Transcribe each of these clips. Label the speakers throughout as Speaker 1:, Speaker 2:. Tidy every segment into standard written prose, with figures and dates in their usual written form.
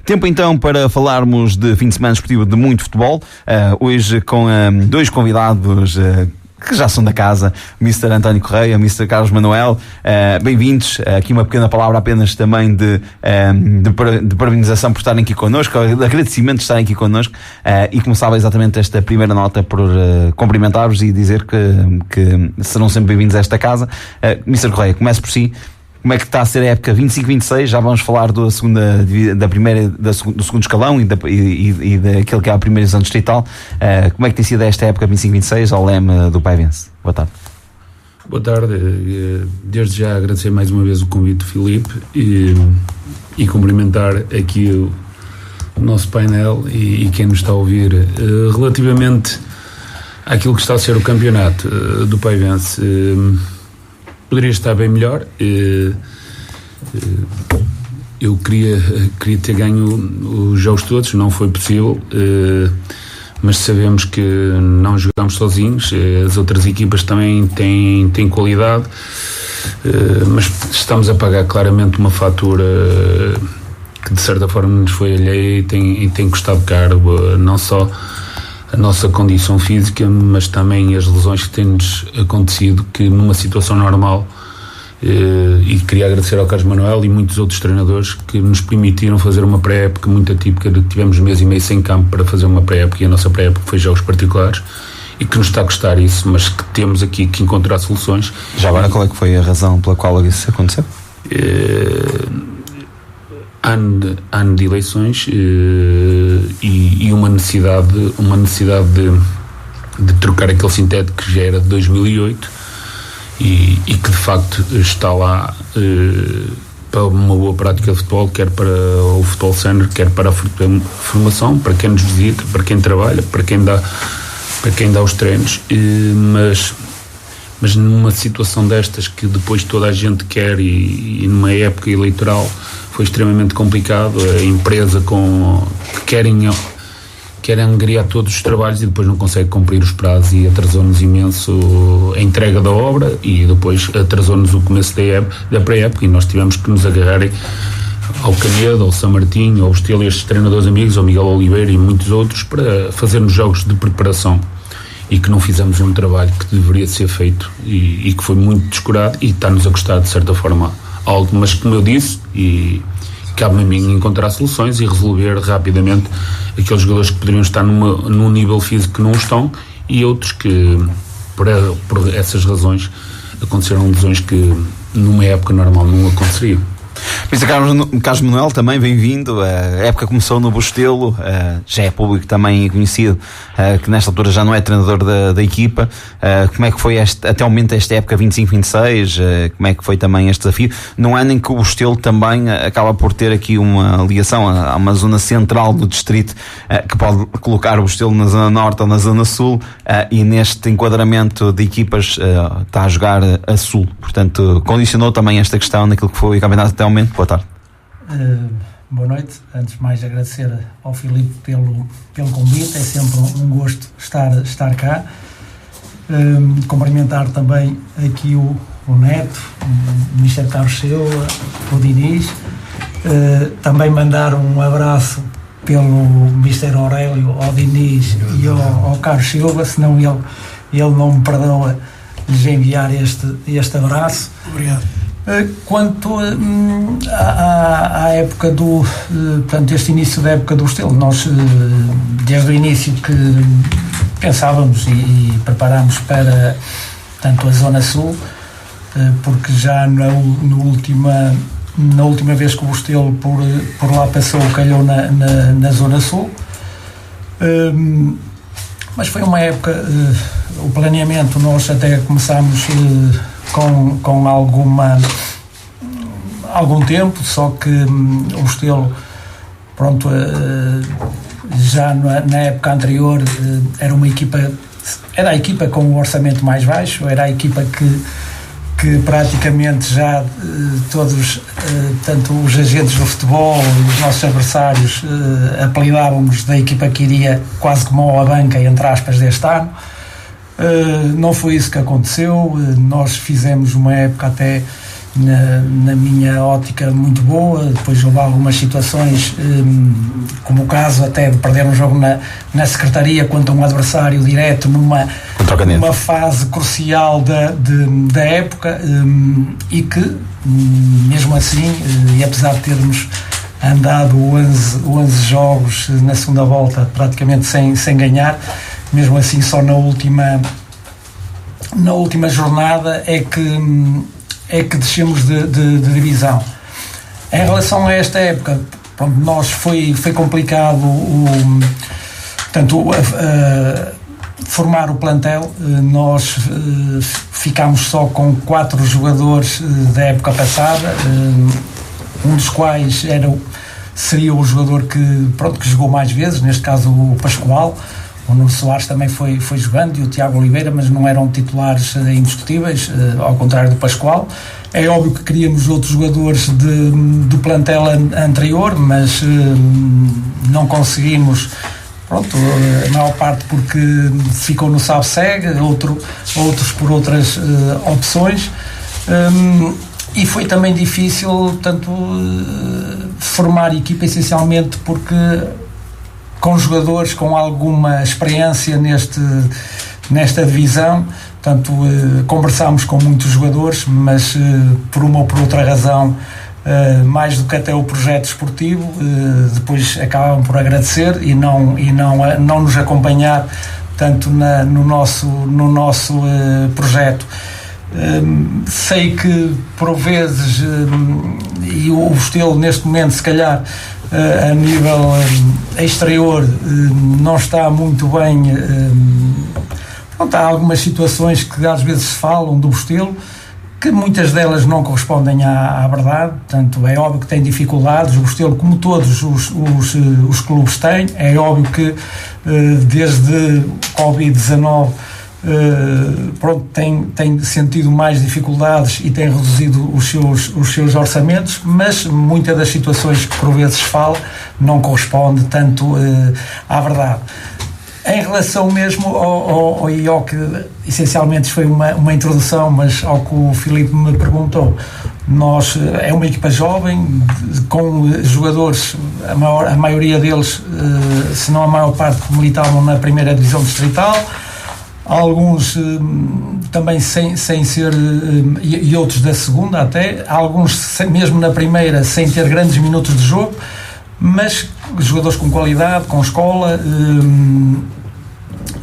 Speaker 1: Tempo então para falarmos de fim de semana esportivo de muito futebol, hoje com dois convidados que já são da casa, Mr. António Correia, Mr. Carlos Manuel, bem-vindos. Aqui uma pequena palavra apenas também de parabenização por estarem aqui connosco, de agradecimento de estarem aqui connosco, e começava exatamente esta primeira nota por cumprimentar-vos e dizer que serão sempre bem-vindos a esta casa. Mr. Correia, comece por si. Como é que está a ser a época 25-26? Já vamos falar do segundo escalão e daquele que é a primeira divisão distrital. Como é que tem sido esta época 25-26 ao leme do Paivense? Boa tarde.
Speaker 2: Boa tarde. Desde já agradecer mais uma vez o convite do Filipe e cumprimentar aqui o nosso painel e quem nos está a ouvir. Relativamente àquilo que está a ser o campeonato do Paivense, poderia estar bem melhor. Eu queria ter ganho os jogos todos, não foi possível, mas sabemos que não jogamos sozinhos, as outras equipas também têm qualidade, mas estamos a pagar claramente uma fatura que de certa forma nos foi alheia e tem custado caro, não só a nossa condição física, mas também as lesões que têm-nos acontecido, que numa situação normal, e queria agradecer ao Carlos Manuel e muitos outros treinadores que nos permitiram fazer uma pré-época muito atípica. Tivemos mês e meio sem campo para fazer uma pré-época, e a nossa pré-época foi jogos particulares, e que nos está a custar isso, mas que temos aqui que encontrar soluções.
Speaker 1: Já agora, qual é que foi a razão pela qual isso aconteceu? Ano de eleições e uma necessidade de trocar aquele sintético que já era de 2008 e que de facto está lá para uma boa prática de futebol, quer para o futebol sénior, quer para a formação, para quem nos visita, para quem trabalha, para quem dá os treinos, mas numa situação destas que depois toda a gente quer e numa época eleitoral foi extremamente complicado. A empresa que querem angariar todos os trabalhos e depois não consegue cumprir os prazos, e atrasou-nos imenso a entrega da obra e depois atrasou-nos o começo da pré-época, e nós tivemos que nos agarrar ao Canedo, ao São Martinho, ao Estilo, estes treinadores amigos, ao Miguel Oliveira e muitos outros, para fazermos jogos de preparação, e que não fizemos um trabalho que deveria ser feito e que foi muito descurado e está-nos a custar de certa forma algo, mas como eu disse, e cabe-me a mim encontrar soluções e resolver rapidamente aqueles jogadores que poderiam estar num nível físico que não estão, e outros que por essas razões aconteceram lesões que numa época normal não aconteceriam. Mr. Carlos Manuel, também bem-vindo. A época começou no Bostelo, já é público também conhecido, que nesta altura já não é treinador da equipa. Como é que foi até o momento esta época 25-26? Como é que foi também este desafio? Num ano em que o Bostelo também acaba por ter aqui uma ligação a uma zona central do distrito, que pode colocar o Bostelo na zona norte ou na zona sul, e neste enquadramento de equipas está a jogar a sul. Portanto, condicionou também esta questão naquilo que foi o campeonato até ao momento. Boa tarde.
Speaker 3: Boa noite. Antes de mais, agradecer ao Filipe pelo convite. É sempre um gosto estar cá. Cumprimentar também aqui o Neto, o Mr. Carlos Silva, o Diniz. Também mandar um abraço pelo Mr. Aurélio, ao Diniz e ao Carlos Silva, senão ele não me perdoa lhes enviar este abraço.
Speaker 4: Obrigado.
Speaker 3: Quanto à época portanto, este início da época do Bostelo, nós desde o início que pensávamos e preparámos para tanto a Zona Sul, porque já na última vez que o Bostelo por lá passou, calhou na Zona Sul, mas foi uma época, o planeamento nós até começámos com algum tempo, só que o Bostelo, pronto, já na época anterior era a equipa com o orçamento mais baixo, era a equipa que praticamente já todos, tanto os agentes do futebol e os nossos adversários, apelidávamos da equipa que iria quase como a banca, entre aspas, deste ano. Não foi isso que aconteceu. Nós fizemos uma época até na minha ótica, muito boa. Depois houve algumas situações, como o caso até de perder um jogo na secretaria contra um adversário direto numa fase crucial da época, e que mesmo assim, e apesar de termos andado 11 jogos na segunda volta praticamente sem ganhar, mesmo assim só na última jornada é que descemos de divisão. Em relação a esta época, pronto, nós foi complicado formar o plantel. Nós ficámos só com 4 jogadores da época passada, um dos quais seria o jogador que jogou mais vezes, neste caso o Pascoal. O Nuno Soares também foi jogando, e o Tiago Oliveira, mas não eram titulares indiscutíveis, ao contrário do Pascoal. É óbvio que queríamos outros jogadores do plantel anterior, mas não conseguimos, a maior parte porque ficou no SABSEG, outros por outras opções, e foi também difícil formar equipa, essencialmente porque com jogadores com alguma experiência nesta divisão. Portanto, conversámos com muitos jogadores, mas por uma ou por outra razão, mais do que até o projeto esportivo, depois acabam por agradecer e não nos acompanhar tanto no nosso projeto. Sei que por vezes, e o Restelo neste momento, se calhar a nível exterior, não está muito bem. Há algumas situações que às vezes se falam do Restelo, que muitas delas não correspondem à verdade. Portanto, é óbvio que tem dificuldades, o Restelo, como todos os clubes têm. É óbvio que desde Covid-19 tem sentido mais dificuldades e tem reduzido os seus orçamentos, mas muitas das situações que por vezes fala não corresponde tanto à verdade. Em relação mesmo ao que essencialmente foi uma introdução, mas ao que o Filipe me perguntou, nós é uma equipa jovem, com jogadores, a maioria deles, se não a maior parte, que militavam na primeira divisão distrital, alguns também sem ser, e outros da segunda até, alguns mesmo na primeira sem ter grandes minutos de jogo, mas jogadores com qualidade, com escola,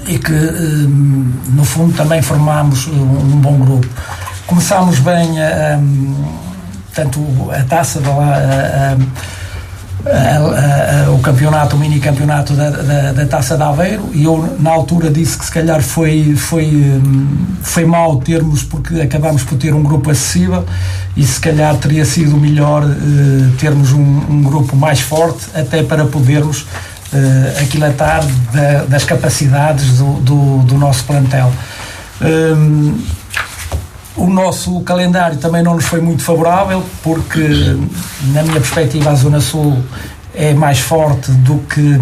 Speaker 3: e que no fundo também formámos um bom grupo. Começámos bem tanto a taça o campeonato, o mini campeonato da Taça de Aveiro, e eu na altura disse que se calhar foi mau termos, porque acabámos por ter um grupo acessível, e se calhar teria sido melhor termos um grupo mais forte, até para podermos aquilatar das capacidades do nosso plantel. O nosso calendário também não nos foi muito favorável, porque na minha perspectiva a Zona Sul é mais forte do que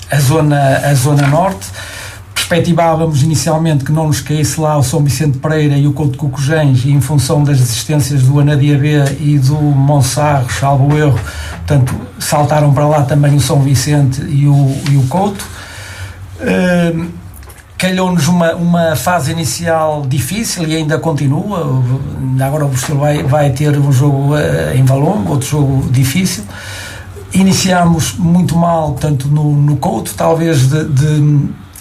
Speaker 3: a Zona Norte. Perspectivávamos inicialmente que não nos caísse lá o São Vicente Pereira e o Couto de Cocojães, e em função das existências do Anadia B e do Monsarro, salvo erro, portanto saltaram para lá também o São Vicente e o Couto. Calhou-nos uma fase inicial difícil, e ainda continua. Agora o Restelo vai ter um jogo em Valongo, outro jogo difícil. Iniciámos muito mal, tanto no Couto, talvez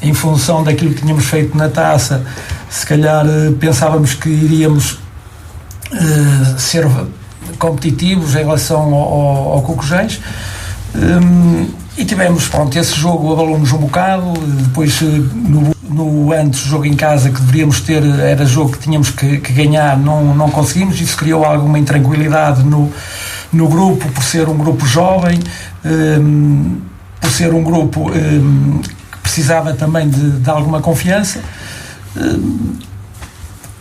Speaker 3: em função daquilo que tínhamos feito na taça. Se calhar pensávamos que iríamos ser competitivos em relação ao Cocojães, e tivemos, esse jogo abalou-nos um bocado. Depois antes, o jogo em casa que deveríamos ter, era jogo que tínhamos que ganhar, não conseguimos. Isso criou alguma intranquilidade no grupo, por ser um grupo jovem, por ser um grupo que precisava também de alguma confiança.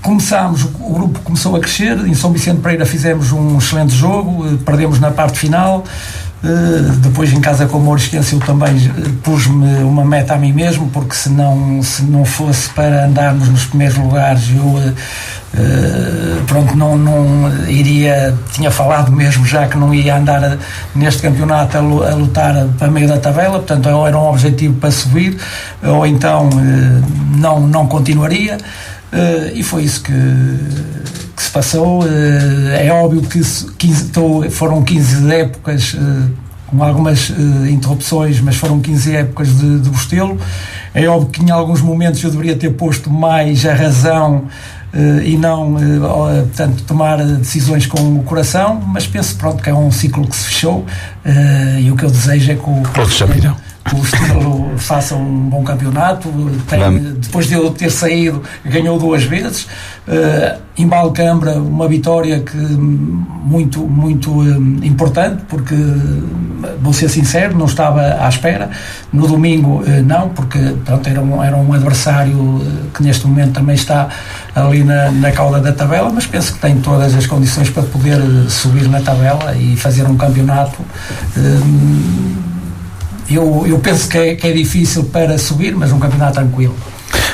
Speaker 3: O grupo começou a crescer. Em São Vicente Pereira fizemos um excelente jogo, perdemos na parte final. Depois em casa com o Mourense eu também pus-me uma meta a mim mesmo, porque se não fosse para andarmos nos primeiros lugares eu não iria, tinha falado mesmo já que não ia andar neste campeonato a lutar para meio da tabela, portanto ou era um objetivo para subir ou então não continuaria, e foi isso que se passou. É óbvio que foram 15 épocas com algumas interrupções, mas foram 15 épocas de Bostelo. É óbvio que em alguns momentos eu deveria ter posto mais a razão e não, portanto, tomar decisões com o coração, mas penso que é um ciclo que se fechou, e o que eu desejo é que o Bostelo faça um bom campeonato. Depois de eu ter saído, ganhou 2 vezes. Em Balcambra, uma vitória muito importante, porque vou ser sincero, não estava à espera. No domingo não, porque era um adversário que neste momento também está ali na cauda da tabela, mas penso que tem todas as condições para poder subir na tabela e fazer um campeonato. Eu penso que é difícil para subir, mas um campeonato tranquilo.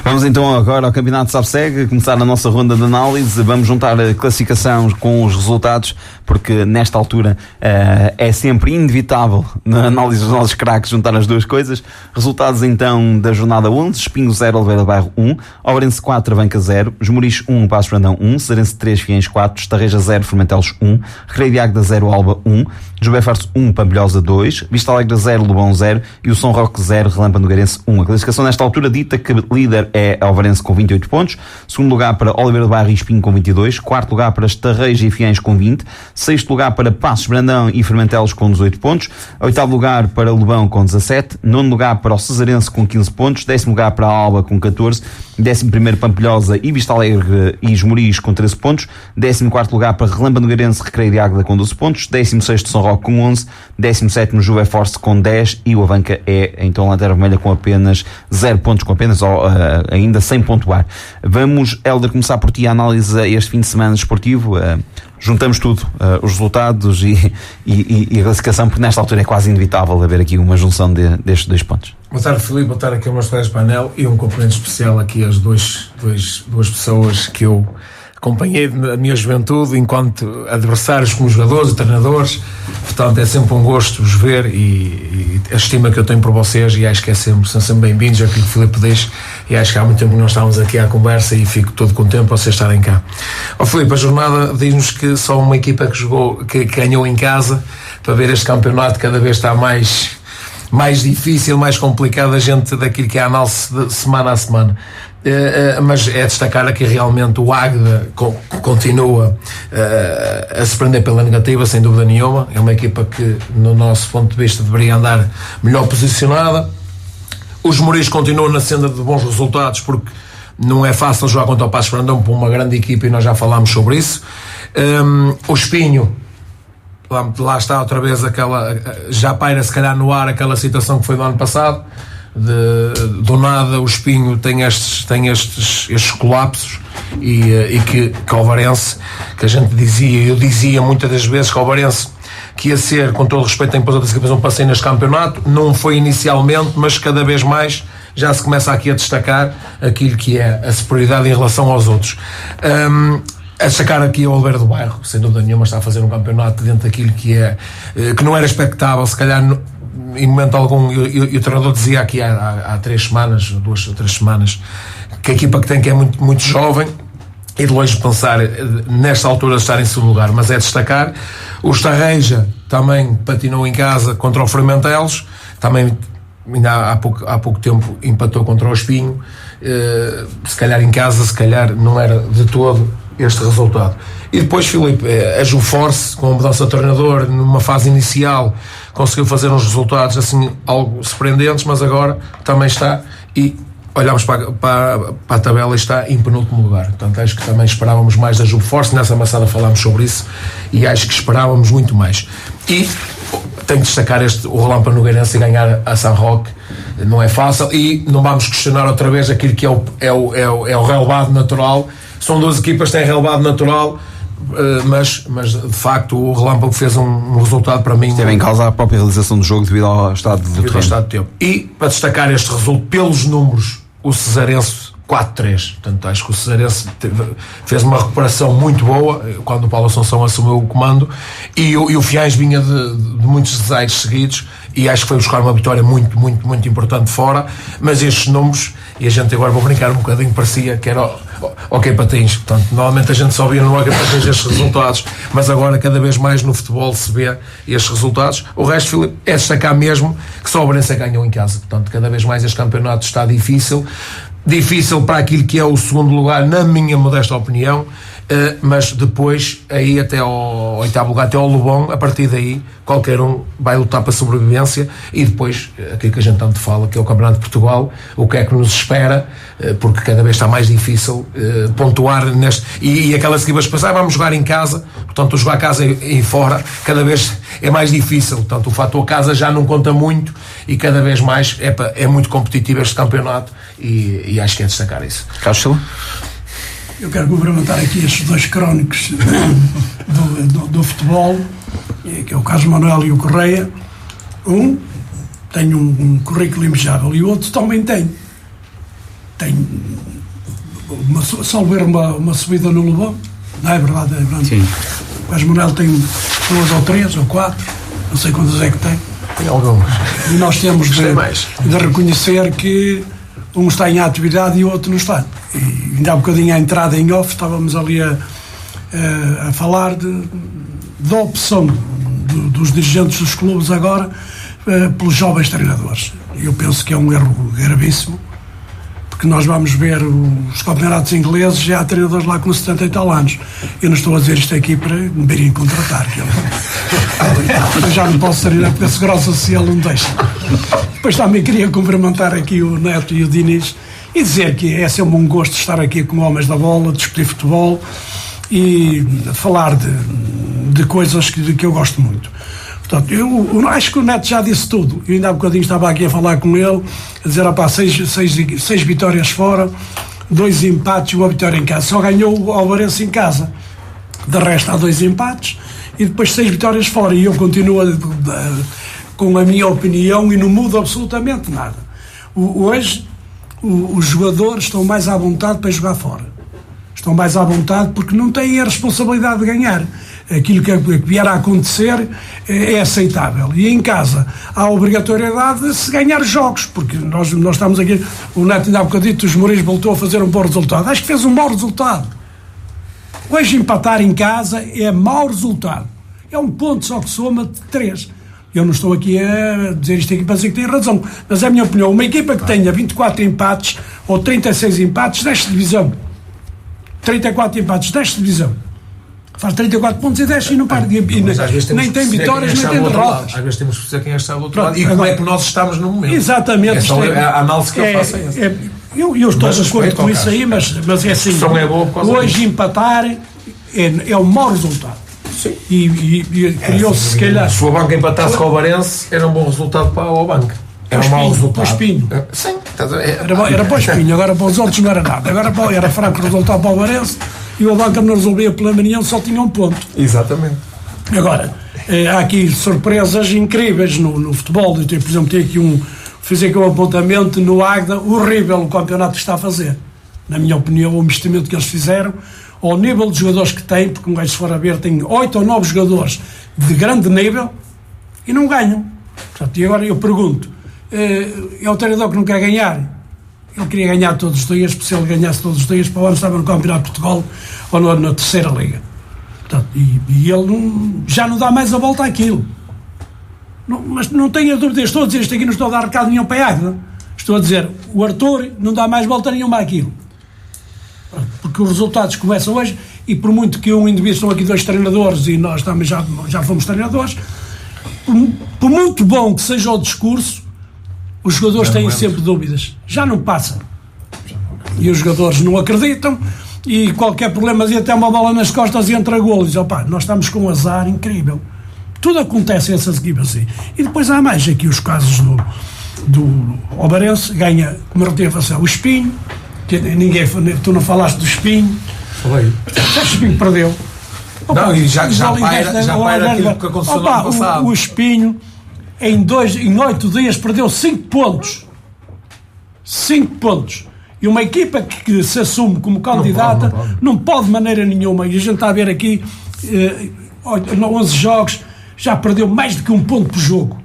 Speaker 4: Vamos então agora ao Campeonato SABSEG, começar a nossa ronda de análise. Vamos juntar a classificação com os resultados, porque nesta altura é sempre inevitável, na análise dos nossos craques, juntar as duas coisas. Resultados então da jornada 11: Espinho 0, Oliveira do Bairro 1, Ovarense 4, Avanca 0, Esmoriz 1, Passos Brandão 1, Cesarense 3, Fiens 4, Estarreja 0, Formentelos 1, Recreio de Águeda 0, Alba 1, José Farso 1, Pampilhosa 2, Vista Alegre 0, Lobão 0 e o São Roque 0, Relâmpago Nogueirense 1. A classificação nesta altura dita que líder é a Ovarense com 28 pontos, segundo lugar para Oliveira do Bairro e Espinho com 22, quarto lugar para Estarreja e Fiens com 20, sexto lugar para Passos Brandão e Formentelos com 18 pontos, oitavo lugar para Lobão com 17, nono lugar para o Cesarense com 15 pontos, décimo lugar para a Alba com 14, décimo primeiro Pampilhosa e Vista Alegre e Esmoriz com 13 pontos, décimo quarto lugar para Relâmpago Nogueirense, Recreio de Águeda com 12 pontos, décimo sexto São Roque com 11, décimo sétimo Juve Force com 10 e o Avanca é então a Lanterna Vermelha com apenas 0 pontos, com apenas ainda sem pontuar. Vamos, Hélder, começar por ti a análise a este fim de semana desportivo. Juntamos tudo, os resultados e a classificação, porque nesta altura é quase inevitável haver aqui uma junção destes 2 pontos.
Speaker 5: Boa tarde, Filipe, boa tarde aqui aos meus colegas de painel e um cumprimento especial aqui às duas pessoas que eu acompanhei na minha juventude enquanto adversários como jogadores e treinadores. Portanto, é sempre um gosto vos ver e a estima que eu tenho por vocês, e acho que são sempre bem-vindos, é aquilo que o Filipe diz, e acho que há muito tempo que nós estávamos aqui à conversa e fico todo contente por vocês estarem cá. Filipe, a jornada diz-nos que só uma equipa que ganhou em casa, para ver este campeonato cada vez está mais difícil, mais complicado, a gente daquilo que é a análise de semana a semana. Mas é destacar aqui realmente o Águeda continua a se prender pela negativa, sem dúvida nenhuma. É uma equipa que, no nosso ponto de vista, deveria andar melhor posicionada. Os Esmoriz continuam na senda de bons resultados, porque não é fácil jogar contra o Passos Brandão por uma grande equipa, e nós já falámos sobre isso. O Espinho, lá está outra vez já paira se calhar no ar aquela situação que foi do ano passado. Do nada o Espinho tem estes colapsos, e que o Ovarense, que a gente eu dizia muitas das vezes que o Ovarense, que ia ser, com todo respeito, tem para as outras equipas um passeio neste campeonato, não foi inicialmente, mas cada vez mais já se começa aqui a destacar aquilo que é a superioridade em relação aos outros. A destacar aqui o Oliveira do Bairro, sem dúvida nenhuma, está a fazer um campeonato dentro daquilo que não era expectável, se calhar em momento algum, e o treinador dizia aqui há 2 ou 3 semanas, que a equipa que tem, que é muito, muito jovem, e de longe de pensar nesta altura de estar em segundo lugar, mas é destacar. O Estarreja também patinou em casa contra o Formentelos, também ainda há pouco tempo empatou contra o Espinho. Se calhar em casa, se calhar não era de todo este resultado. E depois, Filipe, a Juforce, com a mudança de treinador, numa fase inicial conseguiu fazer uns resultados assim algo surpreendentes, mas agora também está, e olhamos para a tabela, e está em penúltimo lugar. Portanto, acho que também esperávamos mais da Juforce. Nessa amassada falámos sobre isso, e acho que esperávamos muito mais. E tenho que destacar o Relâmpago Nogueirense, e ganhar a São Roque não é fácil, e não vamos questionar outra vez aquilo que é o relevado natural. São 2 equipas que têm relevado natural, mas de facto o Relâmpago fez um resultado para mim.
Speaker 4: Esteve em causa a própria realização do jogo devido ao estado do terreno.
Speaker 5: E para destacar este resultado pelos números, o Cesarense 4-3, portanto acho que o Cesarense fez uma recuperação muito boa quando o Paulo Assunção assumiu o comando, e o Fiães vinha de muitos desaires seguidos, e acho que foi buscar uma vitória muito, muito, muito importante fora. Mas estes números, e a gente agora vou brincar um bocadinho, parecia que era OK Patins, portanto normalmente a gente só via no OK Patins estes resultados, mas agora cada vez mais no futebol se vê estes resultados. O resto, Filipe, é destacar mesmo que só o Belenenses ganhou em casa, portanto cada vez mais este campeonato está difícil para aquilo que é o segundo lugar, na minha modesta opinião, mas depois, aí até ao oitavo lugar, até ao Lobão, a partir daí qualquer um vai lutar para a sobrevivência. E depois, aquilo que a gente tanto fala, que é o Campeonato de Portugal, o que é que nos espera, porque cada vez está mais difícil pontuar neste, e aquelas equipas que pensam, vamos jogar em casa, portanto jogar a casa e fora cada vez é mais difícil, portanto o fator casa já não conta muito, e cada vez mais é muito competitivo este campeonato, e acho que é destacar isso.
Speaker 4: Carlos,
Speaker 6: eu quero cumprimentar aqui estes dois crónicos do futebol, que é o Carlos Manuel e o Correia. Um tem um currículo invejável e o outro também tem uma subida no Lobão, não é verdade? É verdade.
Speaker 1: Sim.
Speaker 6: O Carlos Manuel tem 2 ou 3 ou 4, não sei quantas é que tem.
Speaker 5: Tem alguns.
Speaker 6: E nós temos de reconhecer que um está em atividade e o outro não está. E ainda há um bocadinho à entrada em off estávamos ali a falar da opção dos dirigentes dos clubes agora pelos jovens treinadores. Eu penso que é um erro gravíssimo, porque nós vamos ver os campeonatos ingleses, já há treinadores lá com 70 e tal anos. Eu não estou a dizer isto aqui para me virem contratar, eu já não posso treinar porque a Segurança Social não deixa. Depois também queria cumprimentar aqui o Neto e o Diniz e dizer que é sempre um gosto estar aqui com homens da bola, discutir futebol e falar de coisas que eu gosto muito. Portanto, eu acho que o Neto já disse tudo. Eu ainda há bocadinho estava aqui a falar com ele, a dizer, 6 vitórias fora, 2 empates e 1 vitória em casa. Só ganhou o Alvarense em casa. De resto há 2 empates e depois 6 vitórias fora. E eu continuo com a minha opinião e não mudo absolutamente nada. Hoje os jogadores estão mais à vontade para jogar fora. Estão mais à vontade porque não têm a responsabilidade de ganhar. Aquilo que vier a acontecer é aceitável. E em casa há a obrigatoriedade de se ganhar jogos, porque nós estamos aqui, o Neto ainda há bocadito, os Mourinho voltou a fazer um bom resultado. Acho que fez um mau resultado. Hoje empatar em casa é mau resultado. É um ponto só que soma de 3. Eu não estou aqui a dizer isto aqui para dizer que tem razão, mas é a minha opinião. Uma equipa que tenha 24 empates ou 36 empates, desce divisão. 34 empates, desce divisão. Faz 34 pontos e desce e não para. Nem tem vitórias, nem tem derrotas.
Speaker 5: Às vezes temos que perceber quem está do outro lado. E como é que nós estamos no momento.
Speaker 6: Exatamente.
Speaker 5: A análise que eu faço é essa.
Speaker 6: Eu estou de acordo com isso aí, mas é assim. Hoje empatar é um mau resultado.
Speaker 5: Sim.
Speaker 6: E criou-se, se calhar.
Speaker 5: Se o Banco empatasse com o Varense, era um bom resultado para o Banco. Era um mau resultado.
Speaker 6: Para o Espinho.
Speaker 5: Sim.
Speaker 6: Era para o Espinho, agora para os outros não era nada. Agora era fraco o resultado para o Varense e o Banco não resolvia problema nenhum, só tinha um ponto.
Speaker 5: Exatamente.
Speaker 6: Agora, há aqui surpresas incríveis no futebol. Por exemplo, fiz aqui um apontamento no Águeda, horrível o campeonato que está a fazer. Na minha opinião, o investimento que eles fizeram, ao nível de jogadores que tem, porque um gajo, se for a ver, tem 8 ou 9 jogadores de grande nível e não ganham. Portanto, e agora eu pergunto, é o treinador que não quer ganhar? Ele queria ganhar todos os dias, porque se ele ganhasse todos os dias, para o ano estava no Campeonato de Portugal ou na terceira liga. Portanto, e ele já não dá mais a volta àquilo. Mas não tenho dúvida, estou a dizer isto aqui, não estou a dar recado nenhum para a Águeda. Estou a dizer, o Arthur não dá mais volta nenhuma àquilo. Porque os resultados começam hoje, e por muito que um indivíduo, estão aqui 2 treinadores, e nós também já fomos treinadores, por muito bom que seja o discurso, os jogadores têm sempre dúvidas. Já não passa. E os jogadores não acreditam, e qualquer problema, e até uma bola nas costas e entra golo, e diz, nós estamos com um azar incrível. Tudo acontece essas equipas assim. E depois há mais aqui os casos do Obarense, ganha, como reteve o Espinho, que tu não falaste do Espinho.
Speaker 5: Falei.
Speaker 6: O Espinho perdeu.
Speaker 5: Não, e já paira aquilo que aconteceu no ano passado.
Speaker 6: O Espinho, em 8 dias, perdeu 5 pontos. 5 pontos. E uma equipa que se assume como candidata não pode de maneira nenhuma. E a gente está a ver aqui, 11 jogos, já perdeu mais do que 1 ponto por jogo.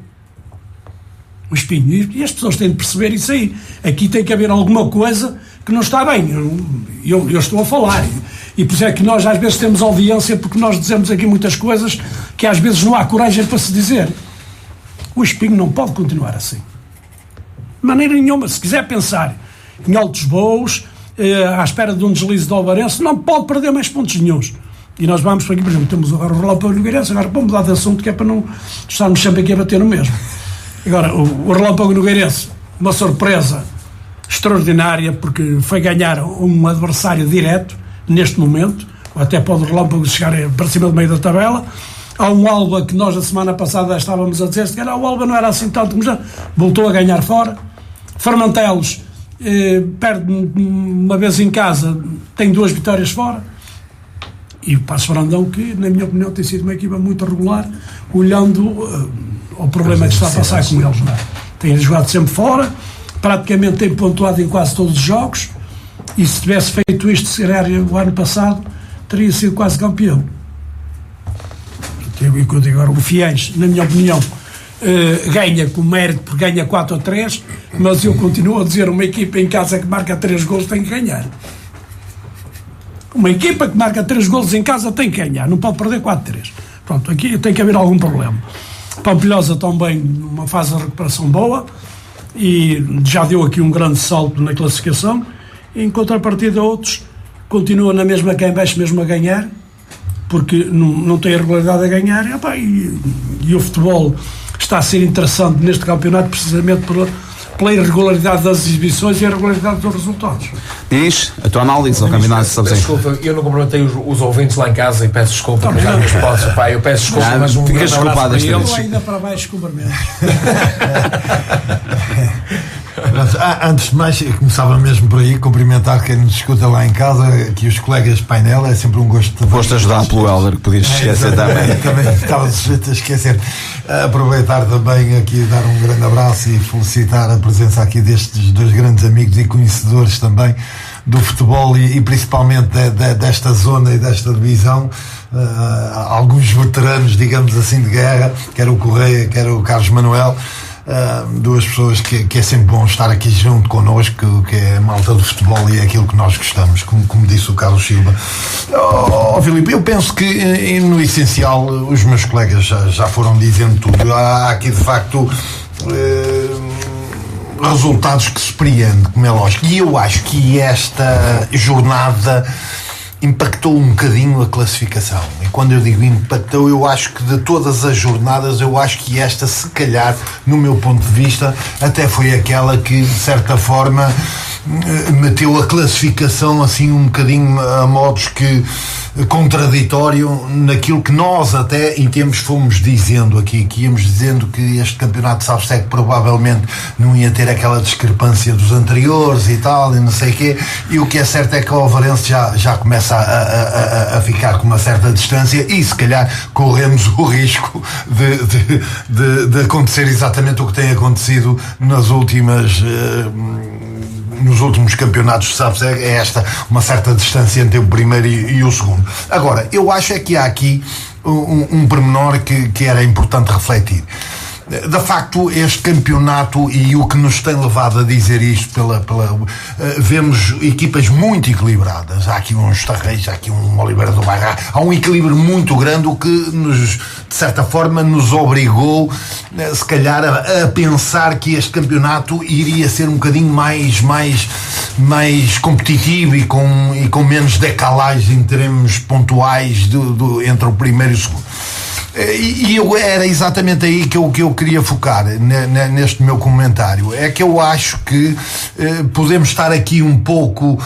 Speaker 6: O Espinho. E as pessoas têm de perceber isso aí. Aqui tem que haver alguma coisa que não está bem. Eu estou a falar. E por isso é que nós às vezes temos audiência, porque nós dizemos aqui muitas coisas que às vezes não há coragem para se dizer. O Espinho não pode continuar assim. De maneira nenhuma. Se quiser pensar em altos voos, à espera de um deslize do Alvarense, não pode perder mais pontos nenhuns. E nós vamos para aqui, por exemplo, temos agora o Relâmpago Nogueirense, agora vamos mudar de assunto, que é para não estarmos sempre aqui a bater no mesmo. Agora, o Relâmpago Nogueirense, uma surpresa extraordinária, porque foi ganhar um adversário direto, neste momento, até pode o Relâmpago chegar para cima do meio da tabela. Há um Alba que nós, a semana passada, estávamos a dizer, que o Alba não era assim tanto, mas já voltou a ganhar fora. Fermantelos, perde uma vez em casa, tem 2 vitórias fora. E o Paços Brandão, que na minha opinião tem sido uma equipa muito regular, olhando ao problema que está a passar com eles. Não é? Tem jogado sempre fora, praticamente tem pontuado em quase todos os jogos, e se tivesse feito isto, se calhar o ano passado, teria sido quase campeão. E que eu digo agora, o Fiéis, na minha opinião, ganha com mérito, porque ganha 4-3, mas eu continuo a dizer, uma equipa em casa que marca 3 golos tem que ganhar. Uma equipa que marca 3 golos em casa tem que ganhar, não pode perder 4-3. Pronto, aqui tem que haver algum problema. Pampilhosa também numa fase de recuperação boa e já deu aqui um grande salto na classificação. Em contrapartida, outros continuam na mesma cá em baixo, mesmo a ganhar, porque não tem a regularidade a ganhar. E o futebol está a ser interessante neste campeonato precisamente pela irregularidade das exibições e a regularidade dos resultados.
Speaker 4: Diz a tua análise ao campeonato de Sabes.
Speaker 5: Desculpa, eu não cumprimentei os ouvintes lá em casa e peço desculpa por já meus podes. Eu peço desculpa, mas um grande abraço para eles.
Speaker 6: Eu ainda para baixo cumprimento.
Speaker 7: Antes de mais, eu começava mesmo por aí, cumprimentar quem nos escuta lá em casa, aqui os colegas de painel, é sempre um gosto.
Speaker 4: Foste ajudar pelo Helder, que podias esquecer também.
Speaker 7: Também estava sujeito a esquecer. Aproveitar também aqui, dar um grande abraço e felicitar a presença aqui destes 2 grandes amigos e conhecedores também do futebol e principalmente desta zona e desta divisão. Alguns veteranos, digamos assim, de guerra, quer o Correia, quer o Carlos Manuel. 2 pessoas que é sempre bom estar aqui junto connosco, que é a malta do futebol e é aquilo que nós gostamos, como disse o Carlos Silva. Filipe, eu penso que no essencial os meus colegas já foram dizendo tudo. Há aqui de facto resultados que se preendem, como é lógico, e eu acho que esta jornada impactou um bocadinho a classificação. E quando eu digo impactou, eu acho que de todas as jornadas, eu acho que esta, se calhar, no meu ponto de vista, até foi aquela que, de certa forma, meteu a classificação assim um bocadinho a modos que contraditório naquilo que nós até em tempos fomos dizendo aqui, que íamos dizendo que este campeonato de Sabsec provavelmente não ia ter aquela discrepância dos anteriores e tal, e não sei o quê, e o que é certo é que o Alvarense já começa a ficar com uma certa distância e se calhar corremos o risco de acontecer exatamente o que tem acontecido nos últimos campeonatos de Sabsec, é esta uma certa distância entre o primeiro e o segundo. Agora, eu acho é que há aqui um pormenor que era importante refletir. De facto, este campeonato e o que nos tem levado a dizer isto vemos equipas muito equilibradas. Há aqui um Estarreis, há aqui um Oliveira do Bairro, há um equilíbrio muito grande, o que de certa forma nos obrigou se calhar a pensar que este campeonato iria ser um bocadinho mais competitivo e com menos decalagem em termos pontuais entre o primeiro e o segundo. E era exatamente aí que eu queria focar neste meu comentário. É que eu acho que podemos estar aqui um pouco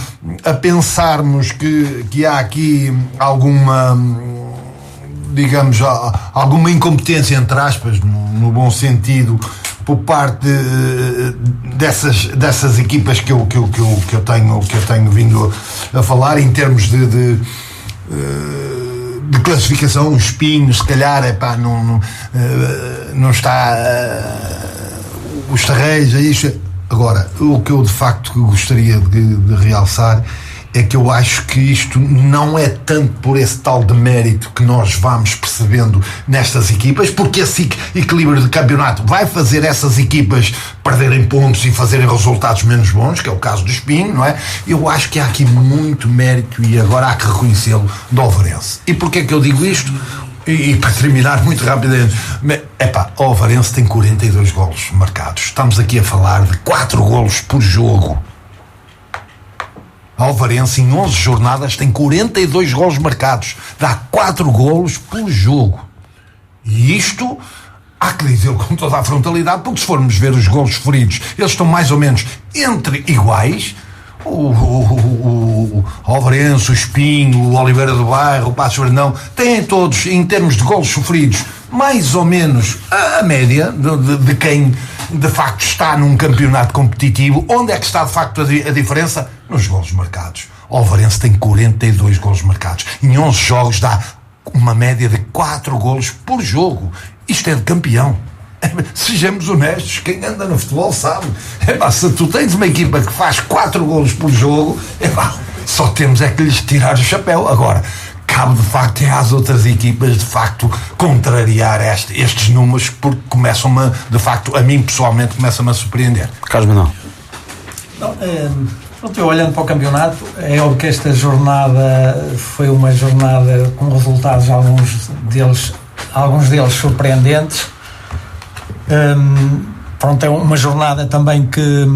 Speaker 7: a pensarmos que há aqui alguma, digamos, alguma incompetência, entre aspas, no bom sentido, por parte dessas equipas que eu tenho vindo a falar em termos de classificação, o Espinho, se calhar, não está os Tarreiros, é isso. Agora, o que eu de facto gostaria de realçar é que eu acho que isto não é tanto por esse tal de mérito que nós vamos percebendo nestas equipas, porque esse equilíbrio de campeonato vai fazer essas equipas perderem pontos e fazerem resultados menos bons, que é o caso do Espinho, não é? Eu acho que há aqui muito mérito e agora há que reconhecê-lo do Ovarense. E porquê é que eu digo isto? E para terminar muito rapidamente, o Ovarense tem 42 golos marcados. Estamos aqui a falar de 4 golos por jogo. A Ovarense em 11 jornadas tem 42 golos marcados, dá 4 golos por jogo. E isto há que dizê-lo com toda a frontalidade, porque se formos ver os golos feridos, eles estão mais ou menos entre iguais. O Ovarense, o Espinho, o Oliveira do Bairro, o Passos Brandão, têm todos, em termos de golos sofridos, mais ou menos a média de quem de facto está num campeonato competitivo. Onde é que está de facto a diferença? Nos golos marcados. O Ovarense tem 42 golos marcados. Em 11 jogos dá uma média de 4 golos por jogo. Isto é de campeão. Sejamos honestos, quem anda no futebol sabe. Se tu tens uma equipa que faz 4 golos por jogo, só temos é que lhes tirar o chapéu. Agora, cabe de facto às outras equipas de facto contrariar estes números, porque começam-me, de facto, a mim pessoalmente começa-me a surpreender.
Speaker 4: Carlos Manuel.
Speaker 3: Eu olhando para o campeonato, é óbvio que esta jornada foi uma jornada com resultados, alguns deles surpreendentes. É uma jornada também que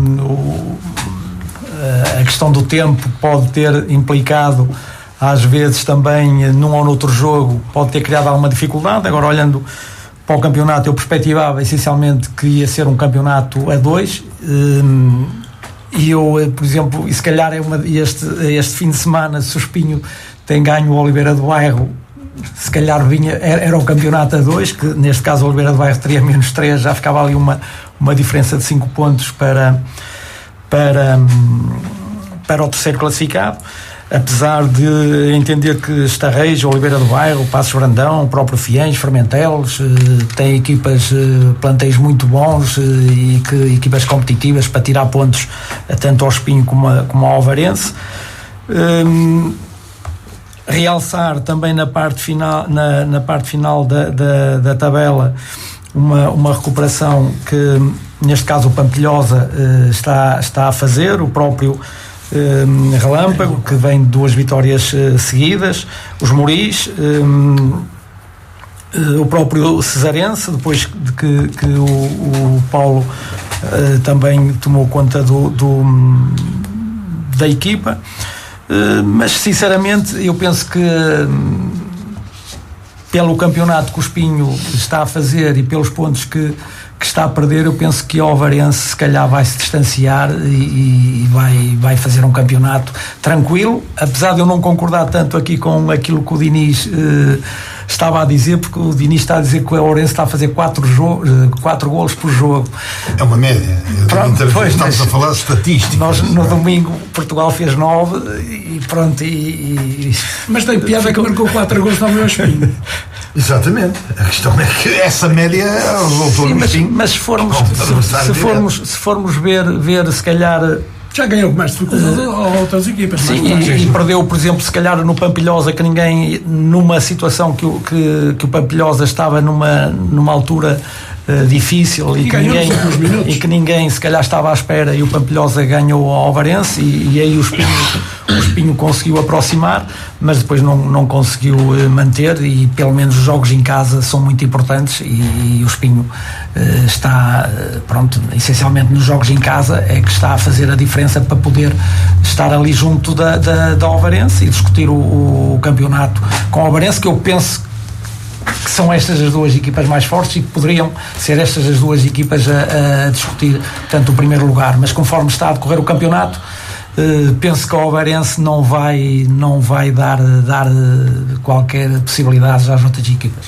Speaker 3: a questão do tempo pode ter implicado, às vezes também num ou noutro jogo pode ter criado alguma dificuldade. Agora, olhando para o campeonato, eu perspectivava essencialmente que ia ser um campeonato a 2, e eu, por exemplo, e se calhar este fim de semana, se o Espinho tem ganho o Oliveira do Bairro, se calhar era o campeonato a 2, que neste caso o Oliveira do Bairro teria menos 3, já ficava ali uma diferença de 5 pontos para o terceiro classificado, apesar de entender que Estarrejo, Oliveira do Bairro, Passos Brandão, o próprio Fiães, Fermentelos, têm equipas, plantéis muito bons e equipas competitivas para tirar pontos tanto ao Espinho como ao Ovarense. Realçar também na parte final, na parte final da tabela uma recuperação que neste caso o Pampilhosa está a fazer, o próprio Relâmpago, que vem de 2 vitórias seguidas, os Moris, o próprio Cesarense, depois de que o Paulo também tomou conta da equipa. Mas sinceramente eu penso que pelo campeonato que o Espinho está a fazer e pelos pontos que está a perder, eu penso que o Ovarense se calhar vai se distanciar e vai fazer um campeonato tranquilo, apesar de eu não concordar tanto aqui com aquilo que o Diniz estava a dizer, porque o Diniz está a dizer que o Ourense está a fazer 4 golos por jogo.
Speaker 7: É uma média. Estamos a falar de estatísticas.
Speaker 3: Nós no domingo Portugal fez 9 e pronto.
Speaker 6: Mas tem piada que marcou 4 golos também ao Espinho.
Speaker 7: Exatamente. A questão é que essa média voltou no Espinho.
Speaker 3: Mas se formos ver se calhar.
Speaker 6: Já ganhou com mais dificuldade a outras equipas.
Speaker 3: Sim, e perdeu, por exemplo, se calhar no Pampilhosa, que ninguém, numa situação que o Pampilhosa estava numa altura difícil e que ninguém se calhar estava à espera, e o Pampilhosa ganhou ao Ovarense e aí o Espinho conseguiu aproximar, mas depois não conseguiu manter, e pelo menos os jogos em casa são muito importantes e o Espinho está, essencialmente nos jogos em casa é que está a fazer a diferença para poder estar ali junto da Ovarense e discutir o campeonato com o Ovarense, que eu penso que são estas as 2 equipas mais fortes e que poderiam ser estas as 2 equipas a discutir tanto o primeiro lugar, mas conforme está a decorrer o campeonato, penso que o Ovarense não vai dar qualquer possibilidade às outras equipas.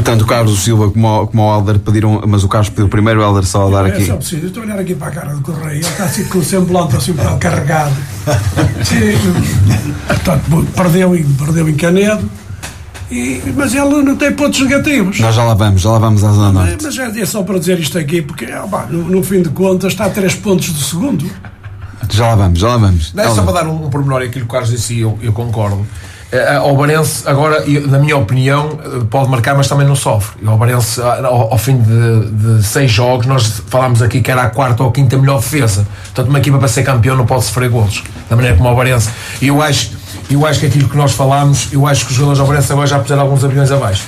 Speaker 4: Tanto o Carlos Silva como o Helder pediram, mas o Carlos pediu primeiro, o Helder só a dar aqui.
Speaker 6: É só preciso, estou a olhar aqui para a cara do Correia, ele está assim com o semblante assim para carregado. Portanto, perdeu em Canedo. mas ele não tem pontos negativos.
Speaker 4: Nós já lá vamos à Zona Norte.
Speaker 6: Mas é só para dizer isto aqui, porque no fim de contas está a 3 pontos do segundo.
Speaker 4: Já lá vamos.
Speaker 5: Não é só para dar um pormenor aquilo que o Carlos disse, e eu concordo. O Obarense, agora, na minha opinião, pode marcar, mas também não sofre. O Obarense, ao fim de 6 jogos, nós falámos aqui que era a 4ª ou 5ª melhor defesa. Portanto, uma equipa para ser campeão não pode sofrer golos, da maneira como o Obarense. E eu acho que aquilo que nós falámos, eu acho que os jogadores do Obarense agora já puseram alguns aviões abaixo.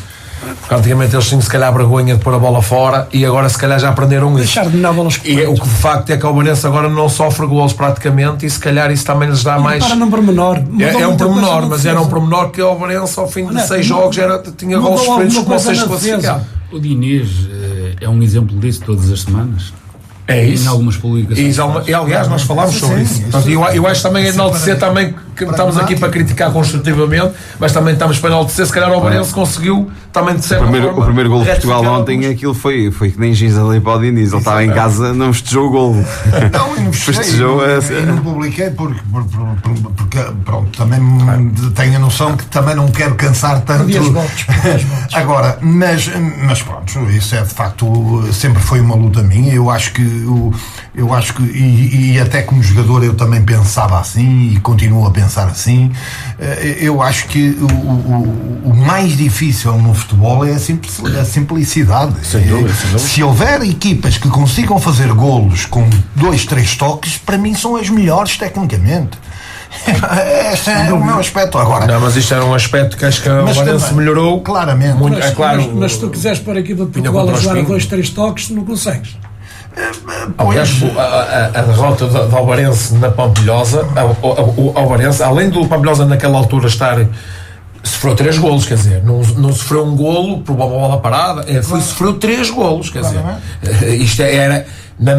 Speaker 5: Porque antigamente eles tinham se calhar vergonha de pôr a bola fora, e agora se calhar já aprenderam isso.
Speaker 6: Deixar de dar bolas.
Speaker 5: E o que de facto é que o Obarense agora não sofre golos praticamente, e se calhar isso também lhes dá mais.
Speaker 6: Para num pormenor.
Speaker 5: É um pormenor, mas era um pormenor que o Obarense ao fim de 6 jogos tinha golos sofridos como o 6 classificado.
Speaker 1: O Dinês é um exemplo disso todas as semanas.
Speaker 5: É isso.
Speaker 1: Em algumas publicações.
Speaker 5: E aliás, nós falámos sobre isso. Portanto, eu acho também enaltecer também que estamos aqui para criticar construtivamente, mas também estamos para enaltecer. Se calhar o Obarense conseguiu também de certa forma.
Speaker 4: O primeiro gol de Portugal ontem, aquilo foi que nem giz ali para o Diniz. Ele estava em casa, não festejou o gol.
Speaker 7: Não, e não festejou. E não publiquei porque pronto, também tenho a noção que também não quero cansar tanto. Agora, mas pronto, isso é de facto, sempre foi uma luta minha. Eu acho que e até como jogador eu também pensava assim e continuo a pensar assim. Eu acho que o mais difícil no futebol é a simplicidade.
Speaker 5: Sem dúvida.
Speaker 7: Se houver equipas que consigam fazer golos com 2, 3 toques, para mim são as melhores tecnicamente. Este é o meu aspecto agora.
Speaker 5: Não, mas isto era um aspecto que acho que o Obarense melhorou
Speaker 7: claramente.
Speaker 5: Muito, é claro.
Speaker 6: Mas se tu quiseres pôr a equipa de Portugal a jogar 2, 3 toques, não consegues.
Speaker 5: Aliás, a derrota da Obarense na Pampilhosa, o Obarense, além do Pampilhosa naquela altura estar, sofreu 3 golos, quer dizer, não sofreu um golo por uma bola parada, sofreu 3 golos, quer dizer, isto era, na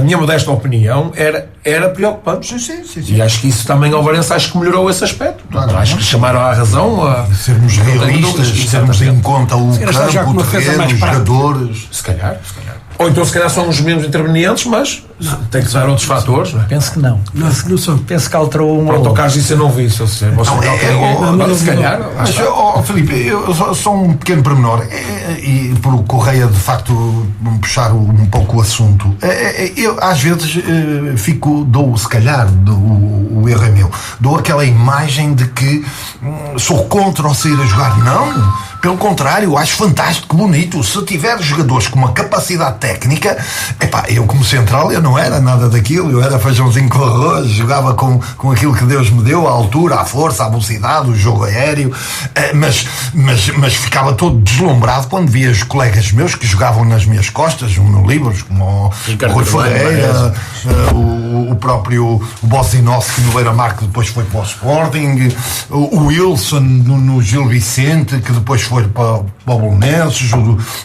Speaker 5: minha modesta opinião, era preocupante.
Speaker 7: Sim.
Speaker 5: E acho que isso também, o Obarense, acho que melhorou esse aspecto. Acho que chamaram à razão.
Speaker 7: Sermos realistas, termos em conta o campo, o terreno, os jogadores.
Speaker 5: Se calhar. Ou então se calhar são os menos intervenientes, mas tem que dar outros fatores, não é?
Speaker 3: Penso que não.
Speaker 6: Não sou.
Speaker 3: Penso que alterou um.
Speaker 5: Pronto, o Carlos disse eu não vi, se se calhar.
Speaker 7: Filipe, eu só um pequeno pormenor, e por o Correia de facto puxar um pouco o assunto, eu às vezes se calhar o erro é meu, dou aquela imagem de que sou contra o sair a jogar. Não, pelo contrário, acho fantástico, bonito. Se tiver jogadores com uma capacidade técnica, eu como central eu não era nada daquilo, eu era feijãozinho com arroz, jogava com aquilo que Deus me deu, a altura, a força, a velocidade, o jogo aéreo, mas ficava todo deslumbrado quando via os colegas meus que jogavam nas minhas costas, no Livros, como o Rui Ferreira, o próprio Bossinowski no Beira-Mar, que depois foi para o Sporting, o Wilson no Gil Vicente, que depois foi para o Bolonenses,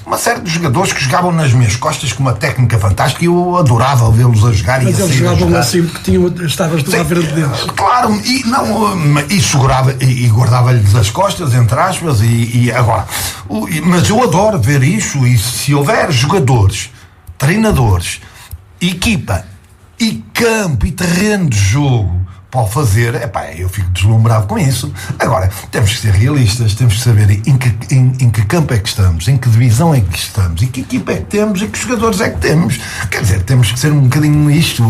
Speaker 7: uma série de jogadores que jogavam nas minhas costas com uma técnica fantástica, e eu adorava vê-los a jogar.
Speaker 6: Mas eles jogavam assim porque estavas do lado verde deles.
Speaker 7: Claro, e segurava e guardava-lhes as costas, entre aspas, e agora. Mas eu adoro ver isso, e se houver jogadores, treinadores, equipa e campo e terreno de jogo para o fazer, eu fico deslumbrado com isso. Agora, temos que ser realistas, temos que saber em que campo é que estamos, em que divisão é que estamos, e que equipa é que temos, e que jogadores é que temos. Quer dizer, temos que ser um bocadinho isto,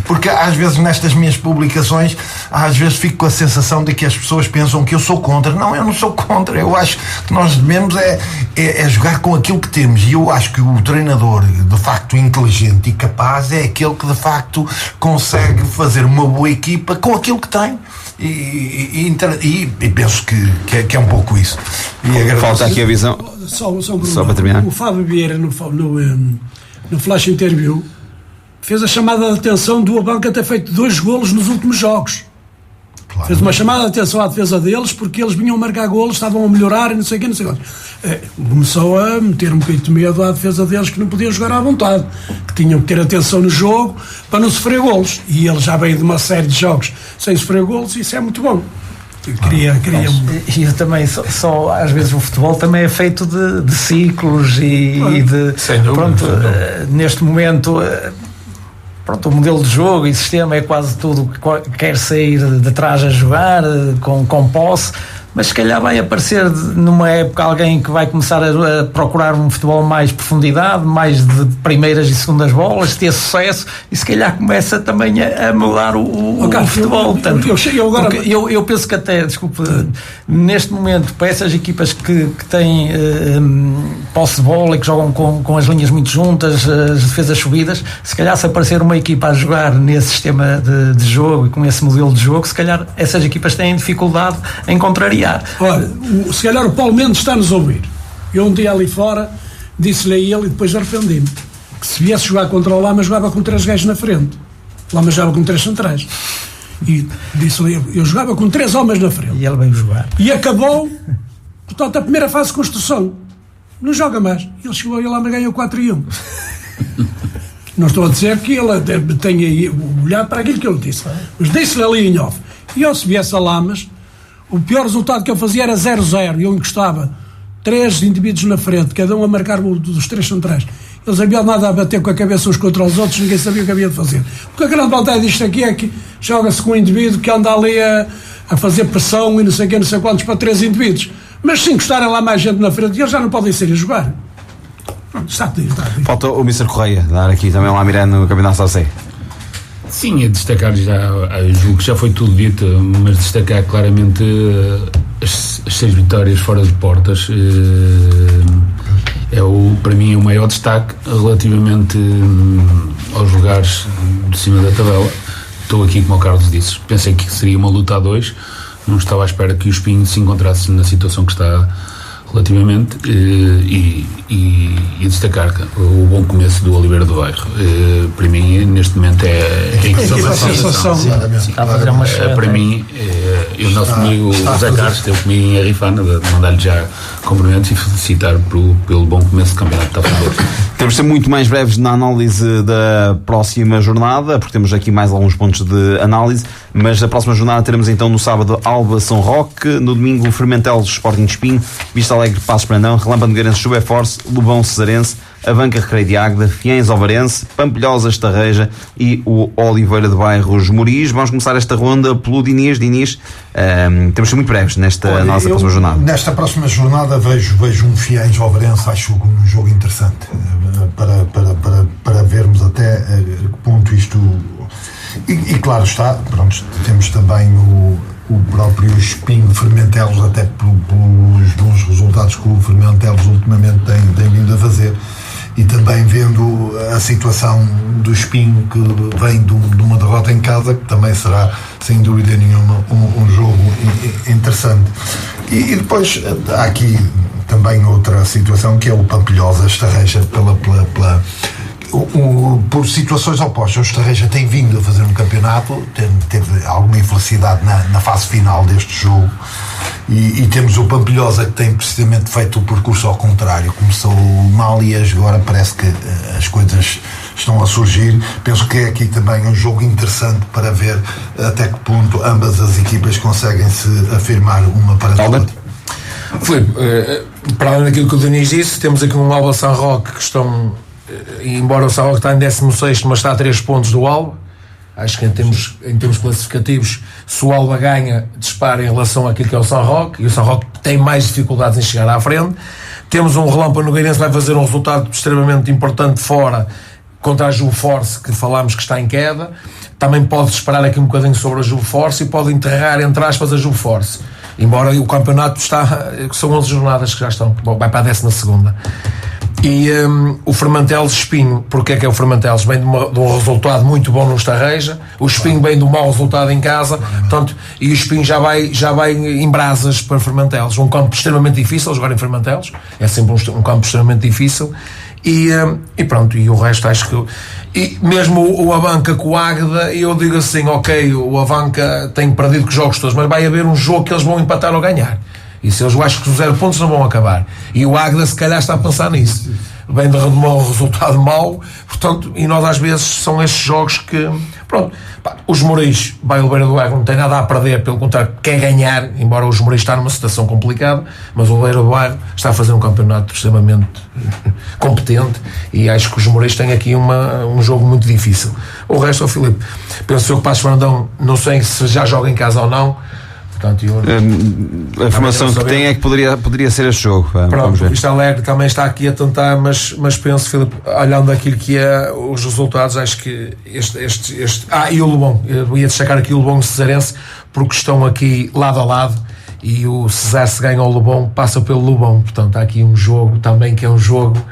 Speaker 7: porque às vezes nestas minhas publicações, às vezes fico com a sensação de que as pessoas pensam que eu sou contra. Não, eu não sou contra. Eu acho que nós devemos é jogar com aquilo que temos, e eu acho que o treinador de facto inteligente e capaz é aquele que de facto consegue fazer uma boa equipa com aquilo que tem, e penso que é um pouco isso.
Speaker 4: Falta aqui a visão.
Speaker 6: Só
Speaker 4: para terminar.
Speaker 6: O Fábio Vieira no Flash Interview fez a chamada de atenção do Abanca ter feito 2 golos nos últimos jogos. Claro. Fez uma chamada de atenção à defesa deles, porque eles vinham marcar golos, estavam a melhorar e não sei o quê. Começou a meter um bocadinho de medo à defesa deles, que não podiam jogar à vontade, que tinham que ter atenção no jogo para não sofrer golos, e ele já veio de uma série de jogos sem sofrer golos, e isso é muito bom.
Speaker 3: E eu também só às vezes o futebol também é feito de ciclos e de pronto, neste momento o modelo de jogo e sistema é quase tudo que quer sair de trás a jogar com posse. mas se calhar vai aparecer numa época alguém que vai começar a procurar um futebol mais profundidade, mais de primeiras e segundas bolas, ter sucesso, e se calhar começa também a mudar o futebol. Eu penso que até, neste momento, para essas equipas que têm posse de bola e que jogam com as linhas muito juntas, as defesas subidas, se calhar se aparecer uma equipa a jogar nesse sistema de jogo e com esse modelo de jogo, se calhar essas equipas têm dificuldade em contrariar.
Speaker 6: Olha, se calhar o Paulo Mendes está-nos a ouvir. Eu um dia ali fora disse-lhe a ele, e depois arrependi-me, que se viesse jogar contra o Lama, jogava com 3 gajos na frente. O Lama jogava com 3 centrais. E disse-lhe, eu jogava com 3 homens na frente.
Speaker 3: E ele veio jogar.
Speaker 6: E acabou, portanto, a primeira fase de construção. Não joga mais. Ele chegou e o Lama ganhou 4-1. Não estou a dizer que ele tenha olhado para aquilo que eu disse, mas disse-lhe ali em off. E eu, se viesse a Lamas, o pior resultado que eu fazia era 0-0, e eu encostava 3 indivíduos na frente, cada um a marcar dos 3 centrais. Eles haviam nada a bater com a cabeça uns contra os outros, ninguém sabia o que havia de fazer. Porque a grande vantagem disto aqui é que joga-se com um indivíduo que anda ali a fazer pressão e não sei quê, não sei quantos, para 3 indivíduos. Mas se encostarem lá mais gente na frente, eles já não podem ser a jogar. Está.
Speaker 4: Falta o Mr. Correia, dar aqui também lá mirando no Campeonato Salsei.
Speaker 1: Sim, a destacar julgo que já foi tudo dito, mas destacar claramente as 6 vitórias fora de portas para mim é o maior destaque relativamente aos lugares de cima da tabela. Estou aqui, como o Carlos disse, pensei que seria uma luta a 2, não estava à espera que o Espinho se encontrasse na situação que está relativamente, e destacar o bom começo do Oliveira do Bairro. Para mim, neste momento,
Speaker 3: a sensação.
Speaker 1: Para mim, o nosso amigo o Zé Carlos esteve comigo em Arifana, de mandar-lhe já cumprimentos e felicitar pelo bom começo do campeonato.
Speaker 4: Temos de ser muito mais breves na análise da próxima jornada, porque temos aqui mais alguns pontos de análise, mas a próxima jornada teremos então no sábado Alba São Roque, no domingo Fermentelos Sporting de Espinho, Vista Alegre Passos Brandão, Relâmpago Nogueirense Jubé Force, Lobão Cesarense, Avanca Recreio de Águeda, Fiens Ovarense, Pampilhosa Estarreja e o Oliveira de Bairros Moris. Vamos começar esta ronda pelo Diniz. Temos de ser muito breves nesta nossa próxima jornada.
Speaker 7: Nesta próxima jornada vejo um Fiens Ovarense, acho um jogo interessante para vermos até que ponto isto. E claro está, pronto, temos também o próprio Espinho de Fermentelos, até pelos bons resultados que o Fermentelos ultimamente tem vindo a fazer, e também vendo a situação do Espinho, que vem de uma derrota em casa, que também será sem dúvida nenhuma um jogo interessante. E depois há aqui também outra situação, que é o Pampilhosa Estarreja por situações opostas. O Estarreja tem vindo a fazer um campeonato, teve alguma infelicidade na fase final deste jogo, e temos o Pampilhosa, que tem precisamente feito o percurso ao contrário. Começou mal e agora parece que as coisas estão a surgir. Penso que é aqui também um jogo interessante para ver até que ponto ambas as equipas conseguem se afirmar uma para a outra.
Speaker 5: Filipe, para além daquilo que o Diniz disse, temos aqui um Alba São Roque que estão, embora o São Roque está em 16º, mas está a 3 pontos do Alba. Acho que em termos classificativos, se o Alba ganha, dispara em relação àquilo que é o São Roque, e o São Roque tem mais dificuldades em chegar à frente. Temos um Relâmpago Nogueirense que vai fazer um resultado extremamente importante fora, contra a Juve Force, que falámos que está em queda. Também pode disparar aqui um bocadinho sobre a Juve Force e pode enterrar, entre aspas, a Juve Force. Embora o campeonato são 11 jornadas que já estão, vai para a 12ª. E o Fermentelos Espinho, porque é que é o Fermentelos? Vem de um resultado muito bom no Estarreja, o Espinho vem de um mau resultado em casa, portanto, e o Espinho já vai em brasas para Fermentelos, um campo extremamente difícil. Jogar em Fermentelos é sempre um campo extremamente difícil, e pronto, e o resto acho que e mesmo o Avanca com o Águeda, eu digo assim, ok, o Avanca tem perdido com jogos todos, mas vai haver um jogo que eles vão empatar ou ganhar. Isso eu acho que os 0 pontos não vão acabar. E o Águeda se calhar está a pensar nisso. Vem de um resultado mau, portanto, e nós às vezes são estes jogos que, pronto, os Moris, vai o Oliveira do Bairro, não tem nada a perder, pelo contrário, quer ganhar, embora os Moris está numa situação complicada, mas o Oliveira do Bairro está a fazer um campeonato extremamente competente, e acho que os Moris têm aqui um jogo muito difícil. O resto, Filipe, penso que o Passos Brandão, não sei se já joga em casa ou não, Portanto,
Speaker 4: a informação que tem é que poderia ser este jogo.
Speaker 5: Pronto, o Vista Alegre também está aqui a tentar, mas penso, Filipe, olhando aquilo que é os resultados, acho que e o Lobão, eu ia destacar aqui o Lobão Cesarense, porque estão aqui lado a lado, e o Cesar, se ganha o Lobão, passa pelo Lobão. Portanto, há aqui um jogo também que é um jogo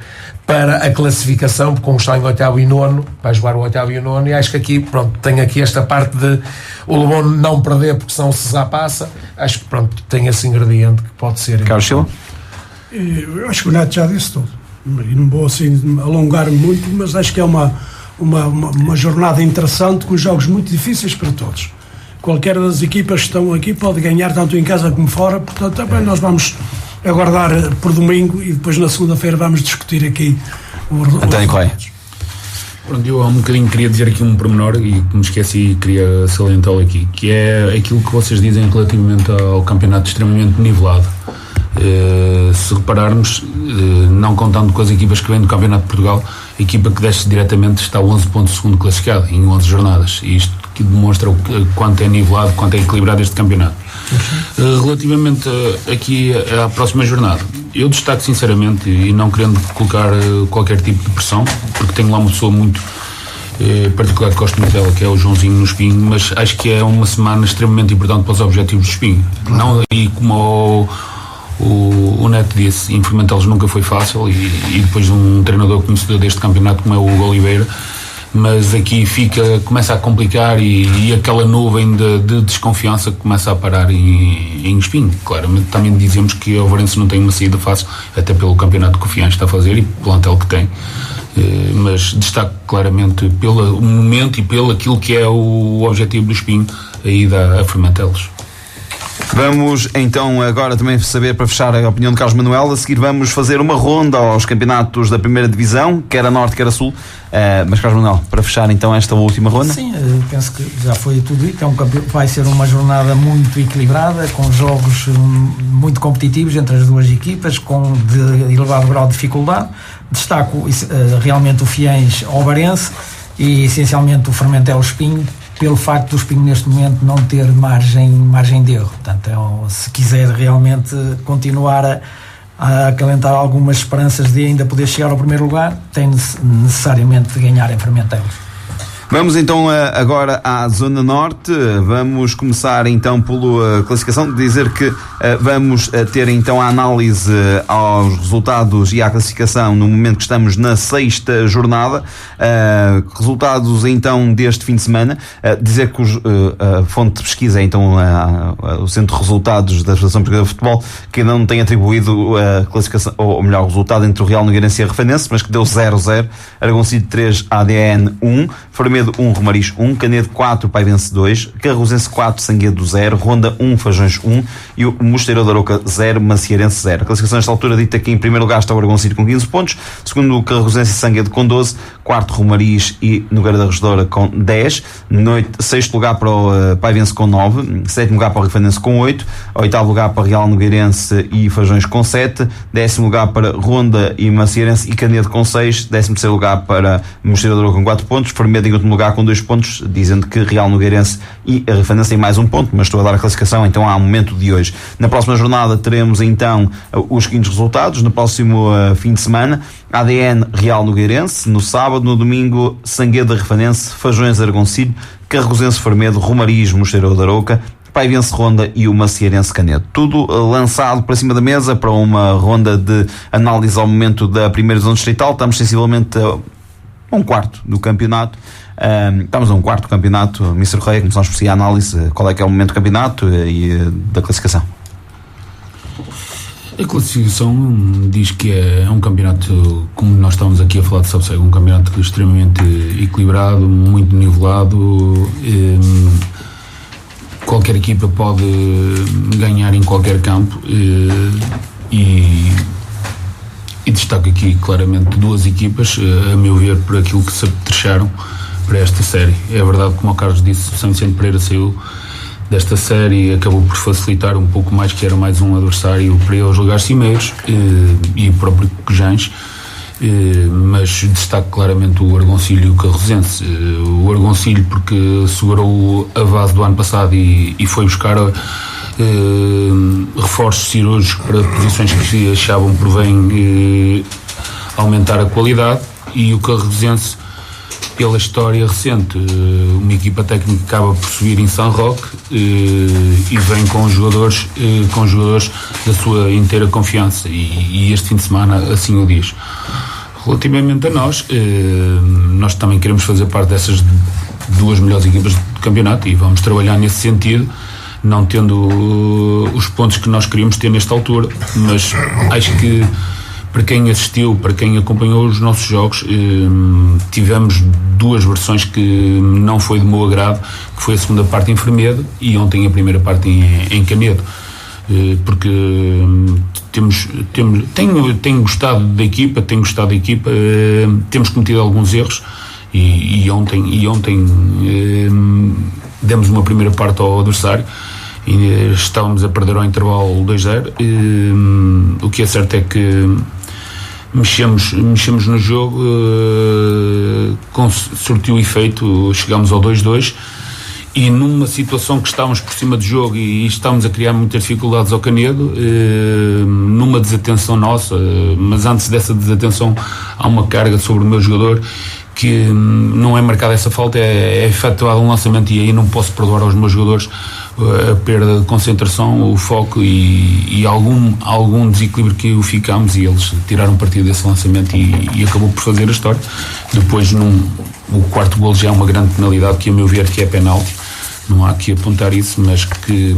Speaker 5: para a classificação, porque como está em 8º e 9º, vai jogar o 8º e o 9º, e acho que aqui, pronto, tem aqui esta parte de o Lobão não perder, porque senão o Cesar passa. Acho que, pronto, tem esse ingrediente que pode ser.
Speaker 4: Carlos Silva?
Speaker 6: Eu acho que o Neto já disse tudo, e não vou assim alongar muito, mas acho que é uma jornada interessante, com jogos muito difíceis para todos. Qualquer das equipas que estão aqui pode ganhar tanto em casa como fora, portanto também nós vamos aguardar por domingo, e depois na segunda-feira vamos discutir aqui o
Speaker 4: António Correia.
Speaker 1: Pronto, eu há um bocadinho queria dizer aqui um pormenor e que me esqueci e queria salientá-lo aqui, que é aquilo que vocês dizem relativamente ao campeonato extremamente nivelado. Se repararmos, não contando com as equipas que vêm do Campeonato de Portugal, a equipa que desce diretamente está 11 pontos segundo classificado em 11 jornadas, e isto que demonstra quanto é nivelado, quanto é equilibrado este campeonato. Relativamente aqui à próxima jornada, eu destaco sinceramente, e não querendo colocar qualquer tipo de pressão, porque tenho lá uma pessoa muito particular que gosto muito dela, que é o Joãozinho no Espinho, mas acho que é uma semana extremamente importante para os objetivos do Espinho. Não, e como o Neto disse, enfrentá-los nunca foi fácil, e depois de um treinador conhecedor deste campeonato como é o Hugo Oliveira, mas aqui começa a complicar, e aquela nuvem de desconfiança que começa a parar em Espinho. Claramente também dizemos que o Varense não tem uma saída fácil, até pelo campeonato que o Fiães está a fazer e pelo plantel que tem, mas destaco claramente pelo momento e pelo aquilo que é o objetivo do Espinho, a ida a Fermentelos.
Speaker 4: Vamos então agora também saber, para fechar a opinião de Carlos Manuel, a seguir vamos fazer uma ronda aos campeonatos da primeira divisão, quer a Norte, quer a Sul, mas Carlos Manuel, para fechar então esta última ronda.
Speaker 3: Sim, penso que já foi tudo dito, vai ser uma jornada muito equilibrada, com jogos muito competitivos entre as duas equipas, de elevado grau de dificuldade. Destaco realmente o Fiães ao Varense e essencialmente o Fermentel Espinho, pelo facto do Espinho neste momento não ter margem de erro. Portanto, se quiser realmente continuar a acalentar algumas esperanças de ainda poder chegar ao primeiro lugar, tem necessariamente de ganhar em Fermentelos.
Speaker 4: Vamos então agora à Zona Norte. Vamos começar então pela classificação, dizer que vamos ter então a análise aos resultados e à classificação no momento que estamos na 6ª jornada. Resultados então deste fim de semana. Dizer que a fonte de pesquisa é então o Centro de Resultados da Associação Portuguesa de Futebol, que ainda não tem atribuído a classificação, ou melhor, o resultado entre o Real Nogueirense e a Refanense, mas que deu 0-0. Aragoncilho 3, ADN 1, Formedo 1, Romariz 1, Canedo 4, Paivense 2, Carrozense 4, Sanguedo 0, Ronda 1, Fajões 1 e o Mosteiro da Arouca 0, Macierense 0. A classificação nesta altura dita que em primeiro lugar está o Aragoncilho com 15 pontos, segundo o Carrozense e Sanguedo com 12, quarto Romariz e Nogueira da Regedora com 10, sexto lugar para o Paivense com 9, sétimo lugar para o Rifanense com 8, oitavo lugar para Real Nogueirense e Fajões com 7, décimo lugar para Ronda e Macierense e Canedo com 6, décimo terceiro lugar para Mosteiro da Arouca com 4 pontos, Formedo em último lugar com 2 pontos, dizendo que Real Nogueirense e a Rifanense têm mais 1 ponto, mas estou a dar a classificação então ao momento de hoje. Na próxima jornada teremos então os seguintes resultados. No próximo fim de semana, ADN Real Nogueirense, no sábado, no domingo Sanguedo Rifanense, Fajões Aragoncilho, Carrozense Formedo, Romariz Mosteiro da Arouca, Paivense Ronda e o Macierense Canedo. Tudo lançado para cima da mesa para uma ronda de análise ao momento da primeira zona distrital. Estamos sensivelmente a um quarto do campeonato. Estamos a um quarto do campeonato. Mr. Correia, começamos por si a análise. Qual é que é o momento do campeonato e da classificação?
Speaker 1: A classificação diz que é um campeonato, como nós estávamos aqui a falar de Sabseg, um campeonato extremamente equilibrado, muito nivelado. Qualquer equipa pode ganhar em qualquer campo, e destaco aqui claramente duas equipas, a meu ver, por aquilo que se apetrecharam para esta série. É verdade, como o Carlos disse, o São Vicente Pereira saiu desta série e acabou por facilitar um pouco mais, que era mais um adversário para os lugares cimeiros, e o próprio Cojães, mas destaco claramente o Aragoncilho e o Carrozense. O Aragoncilho porque segurou a base do ano passado e foi buscar reforços cirúrgicos para posições que achavam por bem aumentar a qualidade, e o Carregosense, pela história recente, uma equipa técnica que acaba por subir em São Roque e vem com jogadores da sua inteira confiança, e este fim de semana assim o diz. Relativamente a nós também queremos fazer parte dessas duas melhores equipas do campeonato, e vamos trabalhar nesse sentido, não tendo os pontos que nós queríamos ter nesta altura, mas acho que para quem assistiu, para quem acompanhou os nossos jogos, tivemos duas versões que não foi de meu agrado, que foi a segunda parte em Fermedo e ontem a primeira parte em Canedo, porque tenho gostado da equipa, temos cometido alguns erros, e ontem demos uma primeira parte ao adversário e estávamos a perder ao intervalo 2-0. O que é certo é que mexemos no jogo, surtiu efeito, chegámos ao 2-2, e numa situação que estávamos por cima do jogo e estávamos a criar muitas dificuldades ao Canedo, numa desatenção nossa, mas antes dessa desatenção há uma carga sobre o meu jogador, que não é marcada essa falta, é efetuado um lançamento, e aí não posso perdoar aos meus jogadores a perda de concentração, o foco e algum desequilíbrio que ficámos, e eles tiraram partido desse lançamento e acabou por fazer a história. Depois o quarto golo já é uma grande penalidade, que a meu ver que é penalti, não há que apontar isso, mas que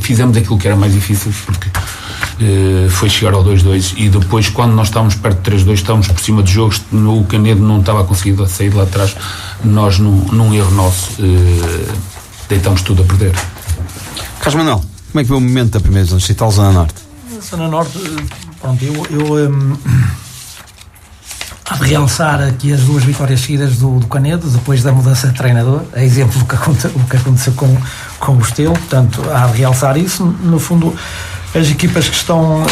Speaker 1: fizemos aquilo que era mais difícil, porque foi chegar ao 2-2, e depois, quando nós estávamos perto de 3-2, estávamos por cima de jogos, o Canedo não estava a conseguir sair de lá atrás, nós num erro nosso deitamos tudo a perder.
Speaker 4: Carlos Manuel, como é que foi o momento da primeira zona distrital, Zona Norte?
Speaker 3: Zona Norte, pronto, eu há de realçar aqui as duas vitórias seguidas do Canedo, depois da mudança de treinador, a exemplo do que aconteceu com o Estelo, portanto, há de realçar isso. No fundo, as equipas que estão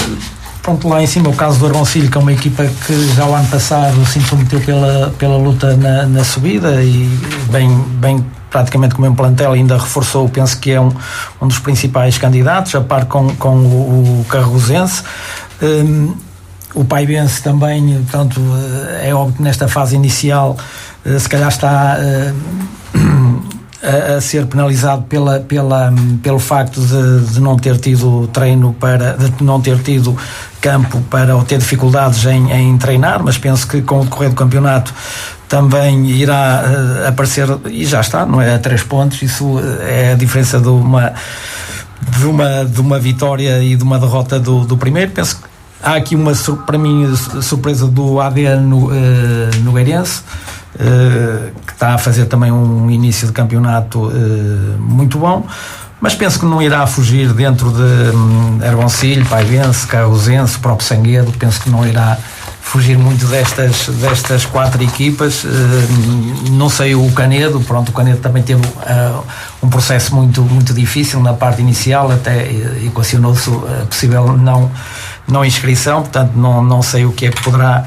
Speaker 3: lá em cima, o caso do Argoncilho, que é uma equipa que já o ano passado se intrometeu pela luta na subida, e bem praticamente com o mesmo plantel, ainda reforçou, penso que é um dos principais candidatos, a par com o Carregosense. O Paivense também, portanto, é óbvio que nesta fase inicial se calhar está a ser penalizado pelo facto de não ter tido treino de não ter tido campo ou ter dificuldades em treinar, mas penso que com o decorrer do campeonato também irá aparecer, e já está, não é, a 3 pontos. Isso é a diferença de uma vitória e de uma derrota do primeiro. Penso que há aqui para mim, surpresa do AD Nogueirense, que está a fazer também um início de campeonato muito bom, mas penso que não irá fugir dentro de Argoncilho, Paivense, Carregosense, o próprio Sanguedo. Penso que não irá fugir muito destas 4 equipas. Não sei o Canedo, pronto, o Canedo também teve um processo muito, muito difícil na parte inicial, até equacionou-se a possível não inscrição, portanto não sei o que é que poderá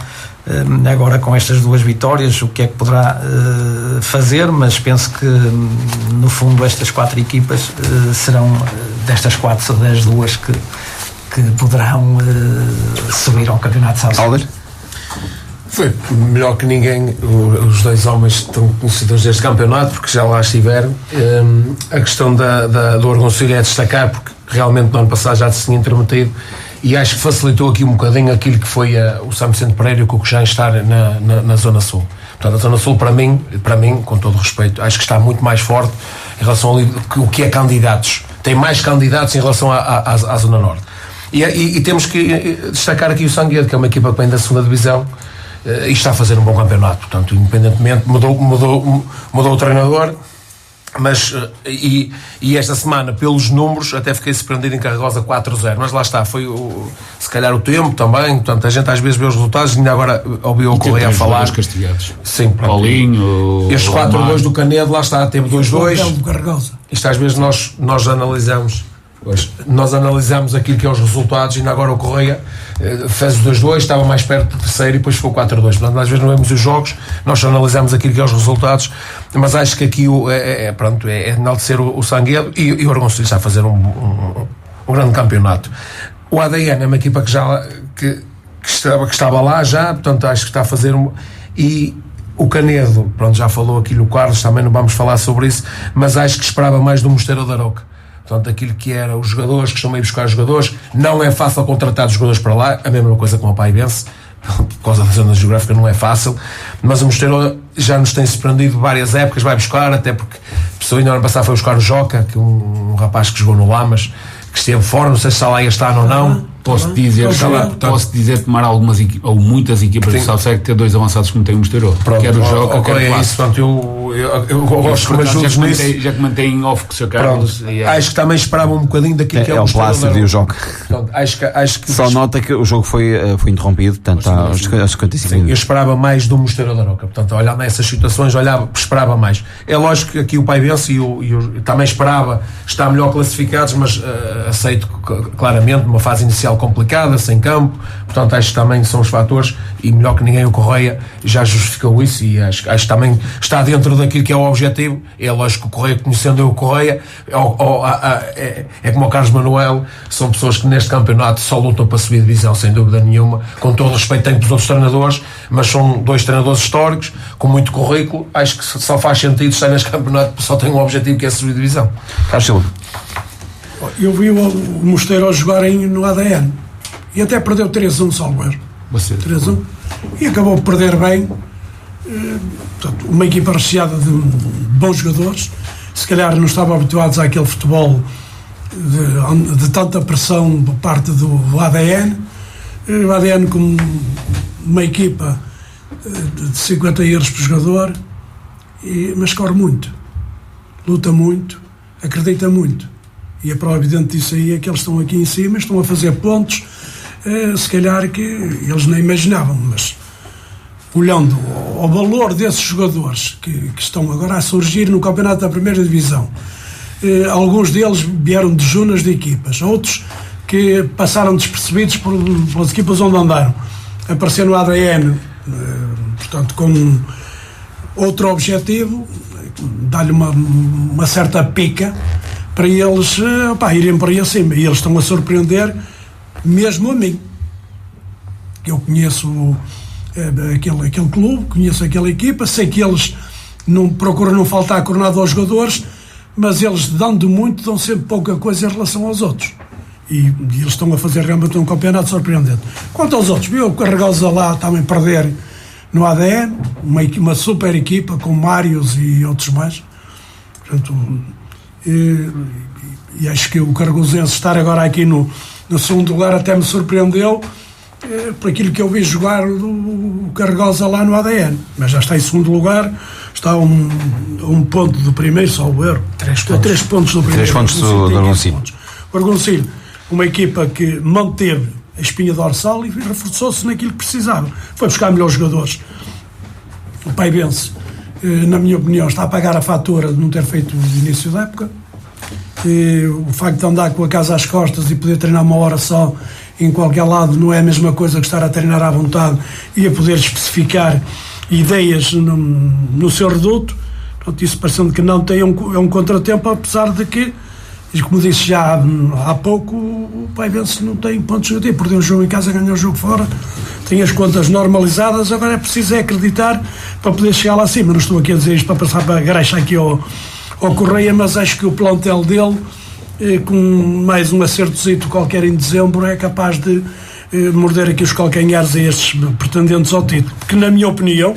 Speaker 3: agora com estas 2 vitórias, o que é que poderá fazer, mas penso que no fundo estas 4 equipas serão, destas 4 das 2 que poderão subir ao Campeonato de Salvador.
Speaker 5: Foi melhor que ninguém, os 2 homens estão conhecidos deste campeonato, porque já lá estiveram. A questão do Argoncilho é destacar, porque realmente no ano passado já se tinha intrometido, e acho que facilitou aqui um bocadinho aquilo que foi o São Vicente Pereira e o Cocochã estar na Zona Sul. Portanto, a Zona Sul, para mim, com todo o respeito, acho que está muito mais forte em relação ao que é candidatos. Tem mais candidatos em relação à Zona Norte. E temos que destacar aqui o Sanguedo, que é uma equipa que vem da 2ª Divisão e está a fazer um bom campeonato. Portanto, independentemente, mudou o treinador, mas e esta semana, pelos números, até fiquei surpreendido em Carregosa 4-0, mas lá está, foi se calhar o tempo também. Portanto, a gente às vezes vê os resultados, ainda agora ouviu o Correia a falar.
Speaker 1: Castigados.
Speaker 5: Sim,
Speaker 1: Paulinho,
Speaker 5: estes 4-2 do Canedo, lá está, teve 2-2.
Speaker 6: Isto
Speaker 5: às vezes nós analisamos. Nós analisamos aquilo que é os resultados, e ainda agora o Correia fez o 2-2, estava mais perto do terceiro e depois ficou 4-2. Portanto, às vezes não vemos os jogos, nós só analisamos aquilo que é os resultados, mas acho que aqui é enaltecer o Sanguedo, e o Argoncilho está a fazer grande campeonato. O ADN é uma equipa que estava lá já, portanto acho que está a fazer e o Canedo, pronto, já falou aqui o Carlos, também não vamos falar sobre isso, mas acho que esperava mais do Mosteiro da Aroca. Portanto, aquilo que era os jogadores que estão a ir buscar jogadores, não é fácil contratar os jogadores para lá, a mesma coisa com o Paivense, por causa da zona geográfica não é fácil, mas o Mosteiro já nos tem surpreendido várias épocas, vai buscar, até porque a pessoa ainda no ano passado foi buscar o Joca, que um rapaz que jogou no Lamas, que esteve fora, não sei se está lá este ano ou não.
Speaker 1: Posso dizer tomar algumas ou muitas equipas do Salseg ter 2 avançados como tem o Mosteiro. Quer o Joca, quer o
Speaker 5: isso, portanto, eu gosto que me ajudes nisso.
Speaker 1: Já comentei em off com o Sr. Carlos.
Speaker 5: Acho que também esperava um bocadinho daquilo que é o
Speaker 4: Plácido e o Joca.
Speaker 5: Acho que
Speaker 4: só nota que o jogo foi interrompido, portanto, aos 55 minutos.
Speaker 5: Eu esperava mais do Mosteiro da Aroca. Portanto, olhando nessas situações, esperava mais. É lógico que aqui o Paivense e também esperava estar melhor classificados, mas aceito claramente numa fase inicial complicada, sem campo, portanto acho que também são os fatores, e melhor que ninguém o Correia já justificou isso, e acho que também está dentro daquilo que é o objetivo. É lógico que o Correia, conhecendo o Correia, é como o Carlos Manuel, são pessoas que neste campeonato só lutam para subir divisão, sem dúvida nenhuma, com todo o respeito tenho para os outros treinadores, mas são 2 treinadores históricos, com muito currículo, acho que só faz sentido estar neste campeonato, só tem um objetivo que é subir divisão.
Speaker 4: Carlos Silva.
Speaker 6: Eu vi o Mosteiro a jogar no ADN e até perdeu 3-1 Salgueiro. 3-1 e acabou por perder bem. Portanto, uma equipa recheada de bons jogadores, se calhar não estavam habituados àquele futebol de tanta pressão por parte do ADN. O ADN com uma equipa de 50 euros por jogador, mas corre muito, luta muito, acredita muito. E a prova evidente disso aí é que eles estão aqui em cima, estão a fazer pontos, se calhar que eles nem imaginavam, mas olhando ao valor desses jogadores que estão agora a surgir no campeonato da primeira divisão, alguns deles vieram de junas de equipas, outros que passaram despercebidos pelas equipas onde andaram, apareceram no ADN, portanto com outro objetivo, dar-lhe uma certa pica, para eles irem para aí acima, e eles estão a surpreender mesmo a mim. Eu conheço aquele clube, conheço aquela equipa, sei que eles procuram não faltar coronado aos jogadores, mas eles dando muito, dão sempre pouca coisa em relação aos outros, e eles estão a fazer realmente um campeonato surpreendente. Quanto aos outros, viu o Carregosa lá também perder no ADN, uma super equipa com Mários e outros mais, portanto. E acho que o Cargosense estar agora aqui no segundo lugar até me surpreendeu, por aquilo que eu vi jogar o Cargosa lá no ADN, mas já está em segundo lugar, está a um ponto do primeiro, só o erro, 3 pontos do primeiro,
Speaker 4: 3 pontos do Argoncilho.
Speaker 6: O Argoncilho, uma equipa que manteve a espinha dorsal e reforçou-se naquilo que precisava, foi buscar melhores jogadores. O Paivense, na minha opinião, está a pagar a fatura de não ter feito o início da época. O facto de andar com a casa às costas e poder treinar uma hora só em qualquer lado não é a mesma coisa que estar a treinar à vontade e a poder especificar ideias no seu reduto. Portanto, isso parecendo que não tem é um contratempo, apesar de que, como disse já há pouco, o Paivense não tem pontos negativos, perdeu o jogo em casa, ganhou o jogo fora, tem as contas normalizadas, agora é preciso acreditar para poder chegar lá acima. Não estou aqui a dizer isto para passar para a graxa aqui ao Correia, mas acho que o plantel dele, com mais um acertozito qualquer em dezembro, é capaz de morder aqui os calcanhares a estes pretendentes ao título, que na minha opinião,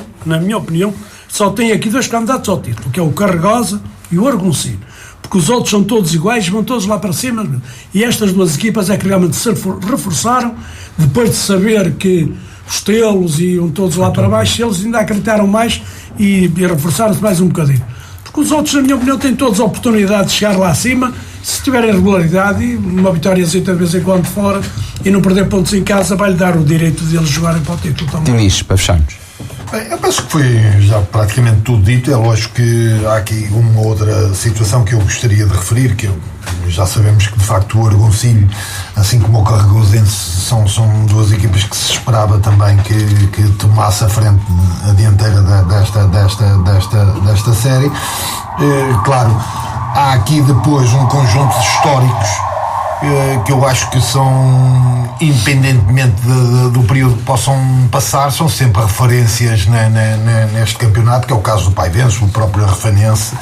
Speaker 6: só tem aqui 2 candidatos ao título, que é o Carregosa e o Argoncilho, porque os outros são todos iguais, vão todos lá para cima, e estas 2 equipas é que realmente se reforçaram, depois de saber que os telos iam todos lá para baixo, eles ainda acreditaram mais e reforçaram-se mais um bocadinho. Porque os outros, na minha opinião, têm todas a oportunidade de chegar lá acima, se tiverem regularidade, e uma vitóriazinha de vez em quando fora, e não perder pontos em casa, vai-lhe dar o direito de eles jogarem para o título também.
Speaker 4: Tem isso, para fecharmos.
Speaker 7: Bem, eu penso que foi já praticamente tudo dito. É lógico que há aqui uma outra situação que eu gostaria de referir, que já sabemos que de facto o Argoncilho, assim como o Carregosense, são 2 equipas que se esperava também que tomasse a frente, a dianteira desta série. Claro, há aqui depois um conjunto de históricos que eu acho que são, independentemente do período que possam passar, são sempre referências neste campeonato, que é o caso do Paivense, o próprio Refanense,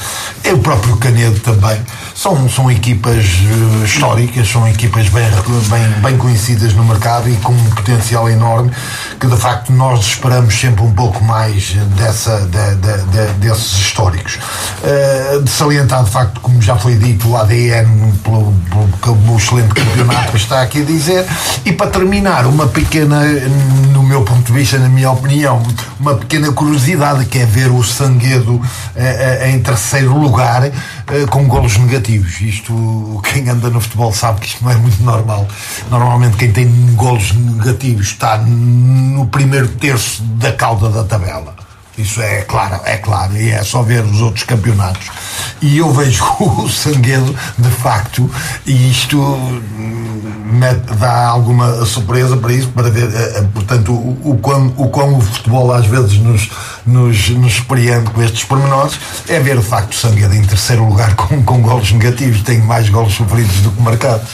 Speaker 7: e o próprio Canedo também. São equipas históricas, são equipas bem conhecidas no mercado e com um potencial enorme, que de facto nós esperamos sempre um pouco mais desses históricos. De salientar de facto, como já foi dito, o ADN pelo excelente campeonato que está aqui a dizer. E para terminar, uma pequena, no meu ponto de vista, na minha opinião, uma pequena curiosidade, que é ver o Sanguedo em terceiro lugar com golos negativos. Isto, quem anda no futebol sabe que isto não é muito normal. Normalmente quem tem golos negativos está no primeiro terço da cauda da tabela. Isso é claro, e é só ver os outros campeonatos. E eu vejo o Sanguedo, de facto, e isto me dá alguma surpresa para isso, para ver, portanto, o quão o futebol às vezes nos surpreende com estes pormenores, é ver, de facto, o Sanguedo em terceiro lugar com golos negativos. Tem mais golos sofridos do que marcados.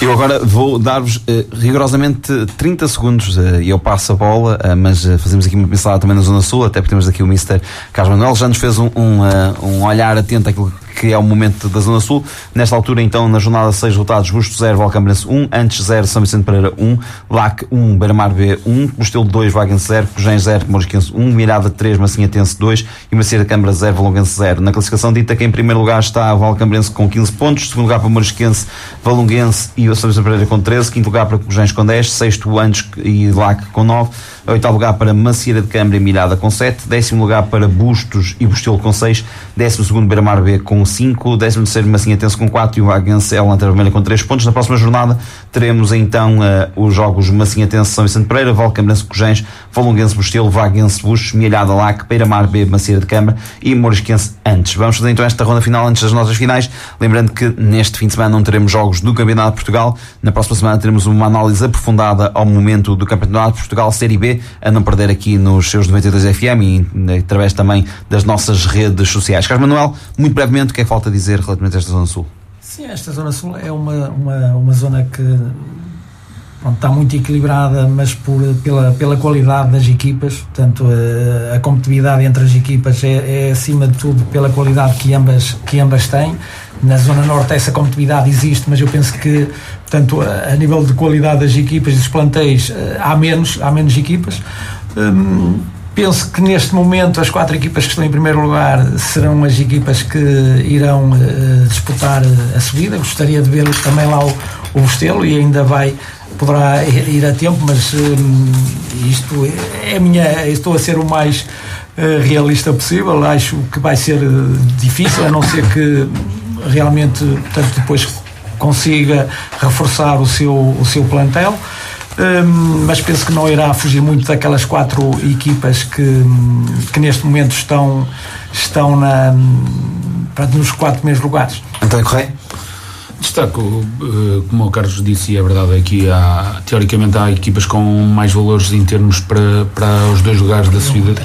Speaker 4: Eu agora vou dar-vos rigorosamente 30 segundos e eu passo a bola, mas fazemos aqui uma pincelada também na Zona Sul, até porque temos aqui o Mr. Carlos Manuel, já nos fez um olhar atento àquilo que é o momento da Zona Sul. Nesta altura, então, na jornada 6, resultados: Busto 0, Valcambrense 1, Antes 0, São Vicente Pereira 1, LAC 1, Beira-Mar B 1, Bustelo 2, Vaguense 0, Cojães 0, Morisquense 1, Mirada 3, Massinhatense 2 e Macieira Câmara 0, Valonguense 0. Na classificação dita, que em primeiro lugar está o Valcambrense com 15 pontos, segundo lugar para Morisquense, Valonguense e o São Vicente Pereira com 13, quinto lugar para Cojães com 10, sexto Antes e LAC com 9, oitavo lugar para Macieira de Câmara e Mirada com 7, décimo lugar para Bustos e Bustelo com 6, décimo segundo Beira-Mar B com 5, décimo terceiro Massinhatense com 4 e o Vaguense Lanterna Vermelha com 3 pontos. Na próxima jornada teremos então os jogos Massinhatense São Vicente Pereira, Valcambrense Cojães, Valonguense Bustelo, Vaguense Bustos, Milhada LAC, Beira-Mar B, Macieira de Câmara e Morisquense Antes. Vamos fazer então esta ronda final antes das notas finais, lembrando que neste fim de semana não teremos jogos do Campeonato de Portugal. Na próxima semana teremos uma análise aprofundada ao momento do Campeonato de Portugal Série B, a não perder aqui nos seus 92 FM e através também das nossas redes sociais. Carlos Manuel, muito brevemente, o que é que falta dizer relativamente a esta Zona Sul?
Speaker 3: Sim, esta Zona Sul é uma zona que está muito equilibrada, mas pela qualidade das equipas. Portanto, a competitividade entre as equipas é acima de tudo pela qualidade que ambas têm. Na Zona Norte essa competitividade existe, mas eu penso que, portanto, a nível de qualidade das equipas e dos plantéis, há menos equipas. Penso que neste momento as 4 equipas que estão em primeiro lugar serão as equipas que irão disputar a subida. Gostaria de ver também lá o Bustelo, e ainda poderá ir a tempo, mas isto é estou a ser o mais realista possível. Acho que vai ser difícil, a não ser que realmente, portanto, depois consiga reforçar o seu plantel. Mas penso que não irá fugir muito daquelas 4 equipas que neste momento estão nos 4 primeiros lugares.
Speaker 4: António Correia?
Speaker 1: Destaco, como o Carlos disse, e é verdade, aqui teoricamente há equipas com mais valores em termos para os 2 lugares da subida,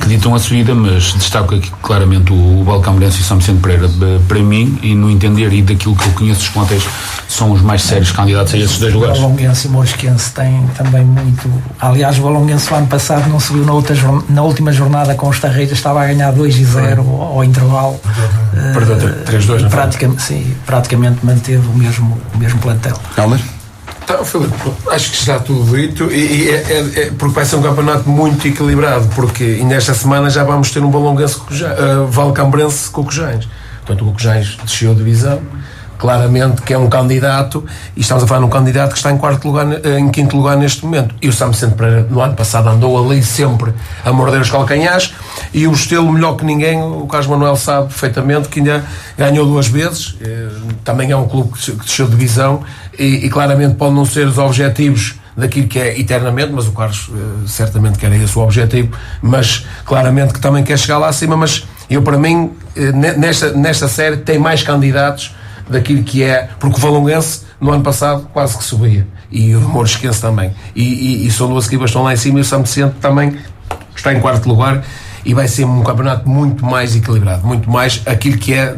Speaker 1: que ditam a subida, mas destaco aqui claramente o Valcambrense e São Vicente Pereira. Para mim, e no entender e daquilo que eu conheço dos plantéis, são os mais sérios candidatos a esses 2 lugares.
Speaker 3: O Valonguense e o Morisquense têm também muito. Aliás, o Valonguense o ano passado não subiu na última jornada com os Tarreiras, estava a ganhar 2-0 ao intervalo.
Speaker 5: Perdeu 3-2,
Speaker 3: praticamente manteve o mesmo plantel.
Speaker 4: Almer?
Speaker 5: Então, Filipe, acho que está tudo dito e porque vai ser um campeonato muito equilibrado, porque nesta semana já vamos ter um Valonguense Valcambrense com o Cojães. Portanto, o Cojães desceu a divisão, claramente que é um candidato, e estamos a falar de um candidato que está em quinto lugar neste momento. E o São Vicente Pereira no ano passado andou ali sempre a morder os calcanhares, e o Bustelo, melhor que ninguém, o Carlos Manuel sabe perfeitamente que ainda ganhou 2 vezes. Também é um clube que desceu de divisão e claramente pode não ser os objetivos daquilo que é eternamente, mas o Carlos certamente quer esse o objetivo, mas claramente que também quer chegar lá acima. Mas eu, para mim, nesta série tem mais candidatos daquilo que é, porque o Valonguense no ano passado quase que subia, e o Morisquense também, e são 2 equipas que estão lá em cima, e o São Vicente também está em 4º lugar, e vai ser um campeonato muito mais equilibrado, muito mais aquilo que é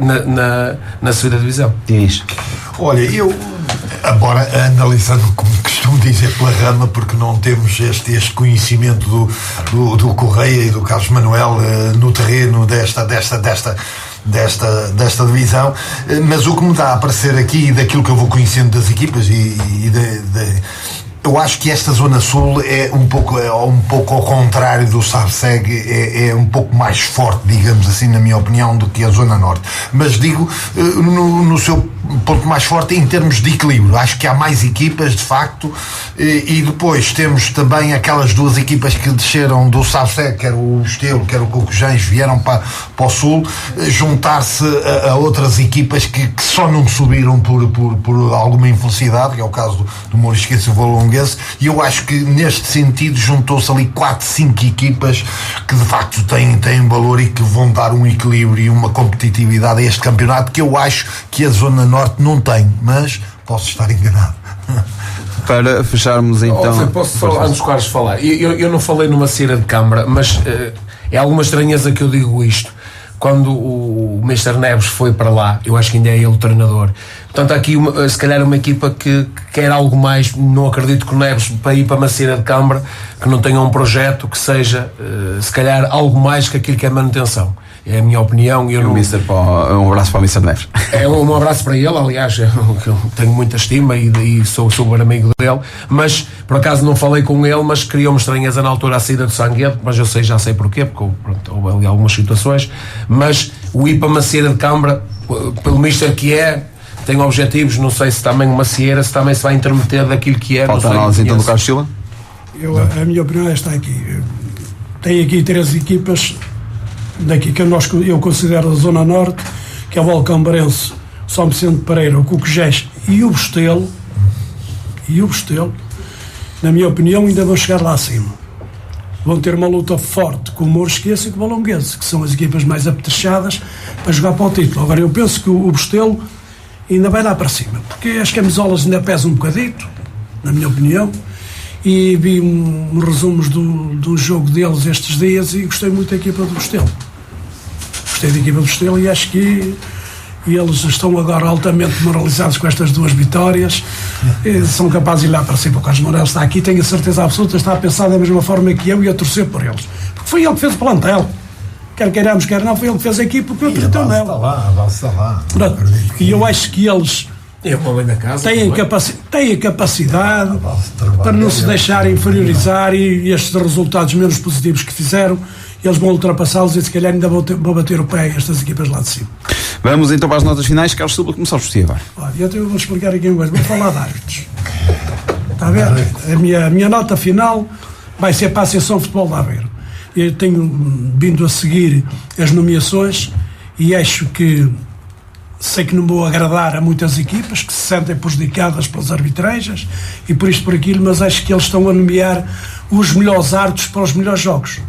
Speaker 5: na segunda divisão.
Speaker 7: Olha, eu Embora analisando, como costumo dizer, pela rama, porque não temos este conhecimento do Correia e do Carlos Manuel no terreno desta divisão, mas o que me dá a parecer aqui, daquilo que eu vou conhecendo das equipas eu acho que esta Zona Sul é um pouco ao contrário do Sabseg, é um pouco mais forte, digamos assim, na minha opinião, do que a Zona Norte. Mas digo, no seu ponto mais forte em termos de equilíbrio. Acho que há mais equipas, de facto, e depois temos também aquelas duas equipas que desceram do Sabseg, quer o Estelo, quer o Cocujães, vieram para o Sul, juntar-se a outras equipas que só não subiram por alguma infelicidade, que é o caso do Morisquense e o Valonguense, e eu acho que neste sentido juntou-se ali 4, 5 equipas que de facto têm valor e que vão dar um equilíbrio e uma competitividade a este campeonato que eu acho que a Zona Norte não tem, mas posso estar enganado.
Speaker 4: Para fecharmos então...
Speaker 5: Posso só, antes do Carlos falar, eu não falei numa cera de câmara, mas é alguma estranheza que eu digo isto. Quando o Mr. Neves foi para lá, eu acho que ainda é ele o treinador. Portanto, há aqui se calhar uma equipa que quer algo mais. Não acredito que o Neves, para ir para uma cera de câmara, que não tenha um projeto que seja, se calhar, algo mais que aquilo que é manutenção. É a minha opinião.
Speaker 4: Um abraço para o Mr. Neves.
Speaker 5: Um abraço para ele, aliás, eu tenho muita estima e sou super amigo dele, mas por acaso não falei com ele, mas criou-me estranheza na altura a saída do Sanguedo, mas eu já sei porquê, porque houve ali algumas situações, mas o ir para uma cera de câmara, pelo mister que é, tem objetivos, não sei se também uma cera, se também se vai intermeter daquilo que é.
Speaker 4: Falta a análise então do Carlos Silva?
Speaker 6: A minha opinião é esta aqui. Tem aqui 3 equipas daqui que eu considero a Zona Norte, que é o Valcambarense, São Vicente Pereira, o Cocujés e o Bostelo, na minha opinião, ainda vão chegar lá acima. Vão ter uma luta forte com o Morisquense e com o Valonguense, que são as equipas mais apetrechadas para jogar para o título. Agora, eu penso que o Bostelo ainda vai lá para cima, porque as camisolas ainda pesam um bocadito, na minha opinião, e vi uns resumos do jogo deles estes dias e gostei muito da equipa do Bostelo. Gostei da equipa do Bostelo e acho que eles estão agora altamente moralizados com estas 2 vitórias, são capazes de ir lá para cima. O Carlos Moreira está aqui, tenho a certeza absoluta, está a pensar da mesma forma que eu e a torcer por eles, porque foi ele que fez o plantel, quer queiramos, quer não, foi ele que fez aqui, porque eu acredito nele.
Speaker 7: A base está lá.
Speaker 6: E eu acho que eles têm a capacidade para não se deixarem inferiorizar, e estes resultados menos positivos que fizeram, eles vão ultrapassá-los e se calhar ainda vão bater o pé a estas equipas lá de cima.
Speaker 4: Vamos então para as notas finais. Carlos Silva, começamos por ti agora.
Speaker 6: Olha, eu vou explicar aqui uma coisa, vou falar de árbitros. Está a ver? A minha nota final vai ser para a Associação Futebol de Aveiro. Eu tenho vindo a seguir as nomeações e acho que sei que não vou agradar a muitas equipas que se sentem prejudicadas pelas arbitragens e por isto por aquilo, mas acho que eles estão a nomear os melhores árbitros para os melhores jogos.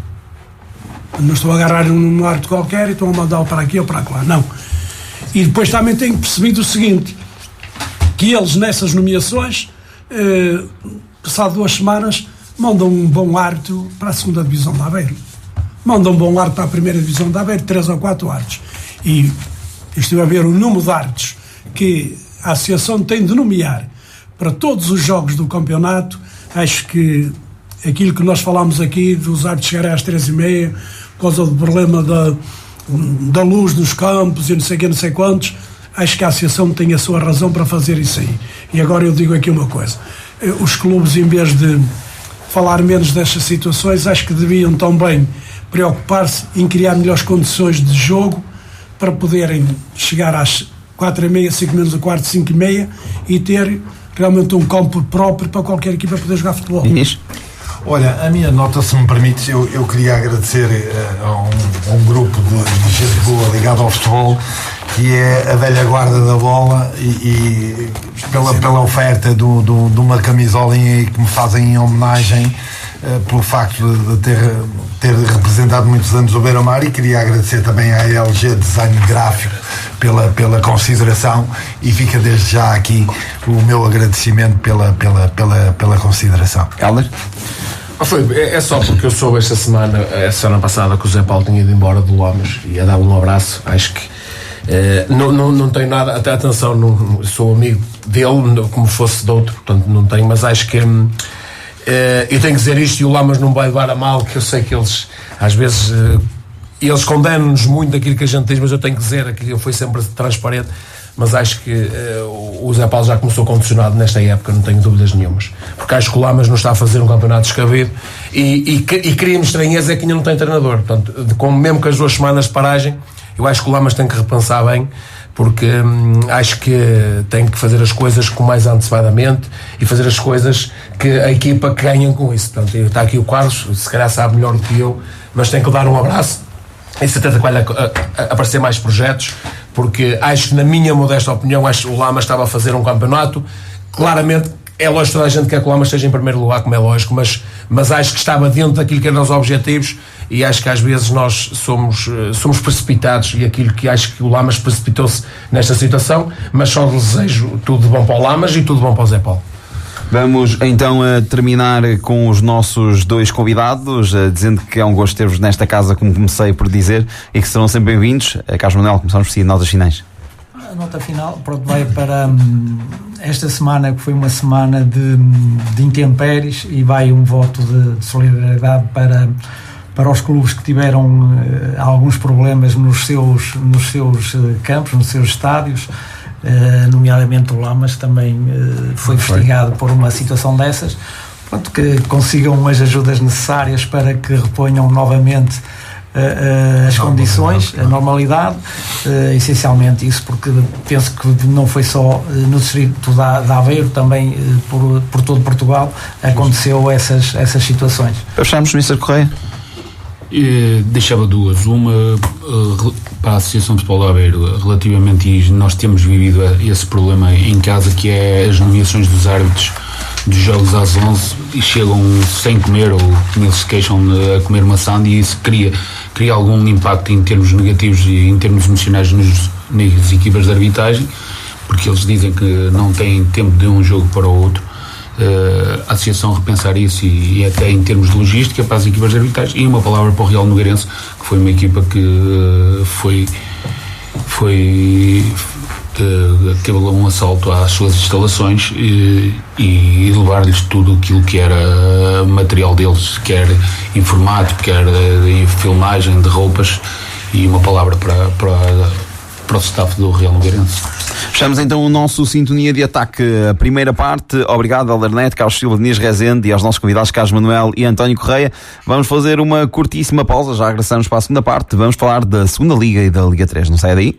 Speaker 6: Não estou a agarrar um árbitro qualquer e estão a mandá-lo para aqui ou para lá, não. E depois também tenho percebido o seguinte, que eles nessas nomeações, passado 2 semanas, mandam um bom árbitro para a 2ª Divisão de Aveiro. Mandam um bom árbitro para a 1ª Divisão de Aveiro, 3 ou 4 árbitros. E estive a ver o número de árbitros que a Associação tem de nomear para todos os jogos do campeonato. Acho que aquilo que nós falámos aqui dos árbitros chegarem às 3h30 por causa do problema da luz nos campos e não sei quantos, acho que a Associação tem a sua razão para fazer isso aí. E agora eu digo aqui uma coisa, os clubes, em vez de falar menos destas situações, acho que deviam também preocupar-se em criar melhores condições de jogo para poderem chegar às 4h30, 5 menos a quarto, 5h30 e ter realmente um campo próprio para qualquer equipa poder jogar futebol.
Speaker 7: Olha, a minha nota, se me permites, eu queria agradecer a um grupo de gente boa ligado ao futebol, que é a velha guarda da bola, e pela oferta de uma camisola que me fazem em homenagem pelo facto de ter representado muitos anos o Beira-Mar, e queria agradecer também à LG Design Gráfico pela consideração, e fica desde já aqui o meu agradecimento pela consideração.
Speaker 4: Helder?
Speaker 5: É só porque eu soube a semana passada que o Zé Paulo tinha ido embora do Lomas e ia dar um abraço. Acho que Não tenho nada, até atenção, não sou amigo dele como fosse de outro, portanto não tenho, mas acho que eu tenho que dizer isto, e o Lamas não vai levar a mal, que eu sei que eles às vezes eles condenam-nos muito daquilo que a gente diz, mas eu tenho que dizer que eu fui sempre transparente. Mas acho que o Zé Paulo já começou condicionado nesta época, não tenho dúvidas nenhumas, porque acho que o Lamas não está a fazer um campeonato descabido e cria-me estranheza é que ainda não tem treinador. Portanto, mesmo com as 2 semanas de paragem, eu acho que o Lamas tem que repensar bem, porque acho que tem que fazer as coisas com mais antecipadamente e fazer as coisas que a equipa que ganham com isso. Portanto, está aqui o Carlos, se calhar sabe melhor do que eu, mas tem que dar um abraço e certeza que vai aparecer mais projetos, porque acho que, na minha modesta opinião, acho que o Lamas estava a fazer um campeonato, claramente, é lógico que toda a gente quer que o Lamas esteja em primeiro lugar, como é lógico, mas acho que estava dentro daquilo que eram os objetivos, e acho que às vezes nós somos precipitados, e aquilo que acho que o Lamas precipitou-se nesta situação, mas só desejo tudo de bom para o Lamas e tudo de bom para o Zé Paulo.
Speaker 4: Vamos então terminar com os nossos 2 convidados, dizendo que é um gosto ter-vos nesta casa, como comecei por dizer, e que serão sempre bem-vindos. Carlos Manuel, começamos por si, notas finais.
Speaker 3: A nota final, pronto, vai para esta semana, que foi uma semana de intempéries, e vai um voto de solidariedade para os clubes que tiveram alguns problemas nos seus campos, nos seus estádios. Nomeadamente o Lamas também foi investigado por uma situação dessas. Pronto, que consigam as ajudas necessárias para que reponham novamente as condições, a normalidade, essencialmente isso, porque penso que não foi só no distrito de Aveiro, também por todo Portugal aconteceu essas situações.
Speaker 4: Fechamos, Mr. Correia.
Speaker 1: Deixava 2. Uma para a Associação de Futebol de Aveiro, relativamente a isto, nós temos vivido esse problema em casa, que é as nomeações dos árbitros dos jogos às 11 e chegam sem comer, ou eles se queixam a comer maçã, e isso cria algum impacto em termos negativos e em termos emocionais nas equipas de arbitragem, porque eles dizem que não têm tempo de um jogo para o outro. A Associação repensar isso, e até em termos de logística para as equipas de arbitragem. E uma palavra para o Real Nogueirense, que foi uma equipa que teve um assalto às suas instalações e levar-lhes tudo aquilo que era material deles, quer informático, quer filmagem de roupas, e uma palavra para o staff do Real Nogueirense.
Speaker 4: Fechamos então o nosso Sintonia de Ataque, a primeira parte. Obrigado, Aldernet, Carlos Silva, Diniz Rezende, e aos nossos convidados Carlos Manuel e António Correia. Vamos fazer uma curtíssima pausa, já regressamos para a segunda parte. Vamos falar da segunda Liga e da Liga 3. Não sai daí.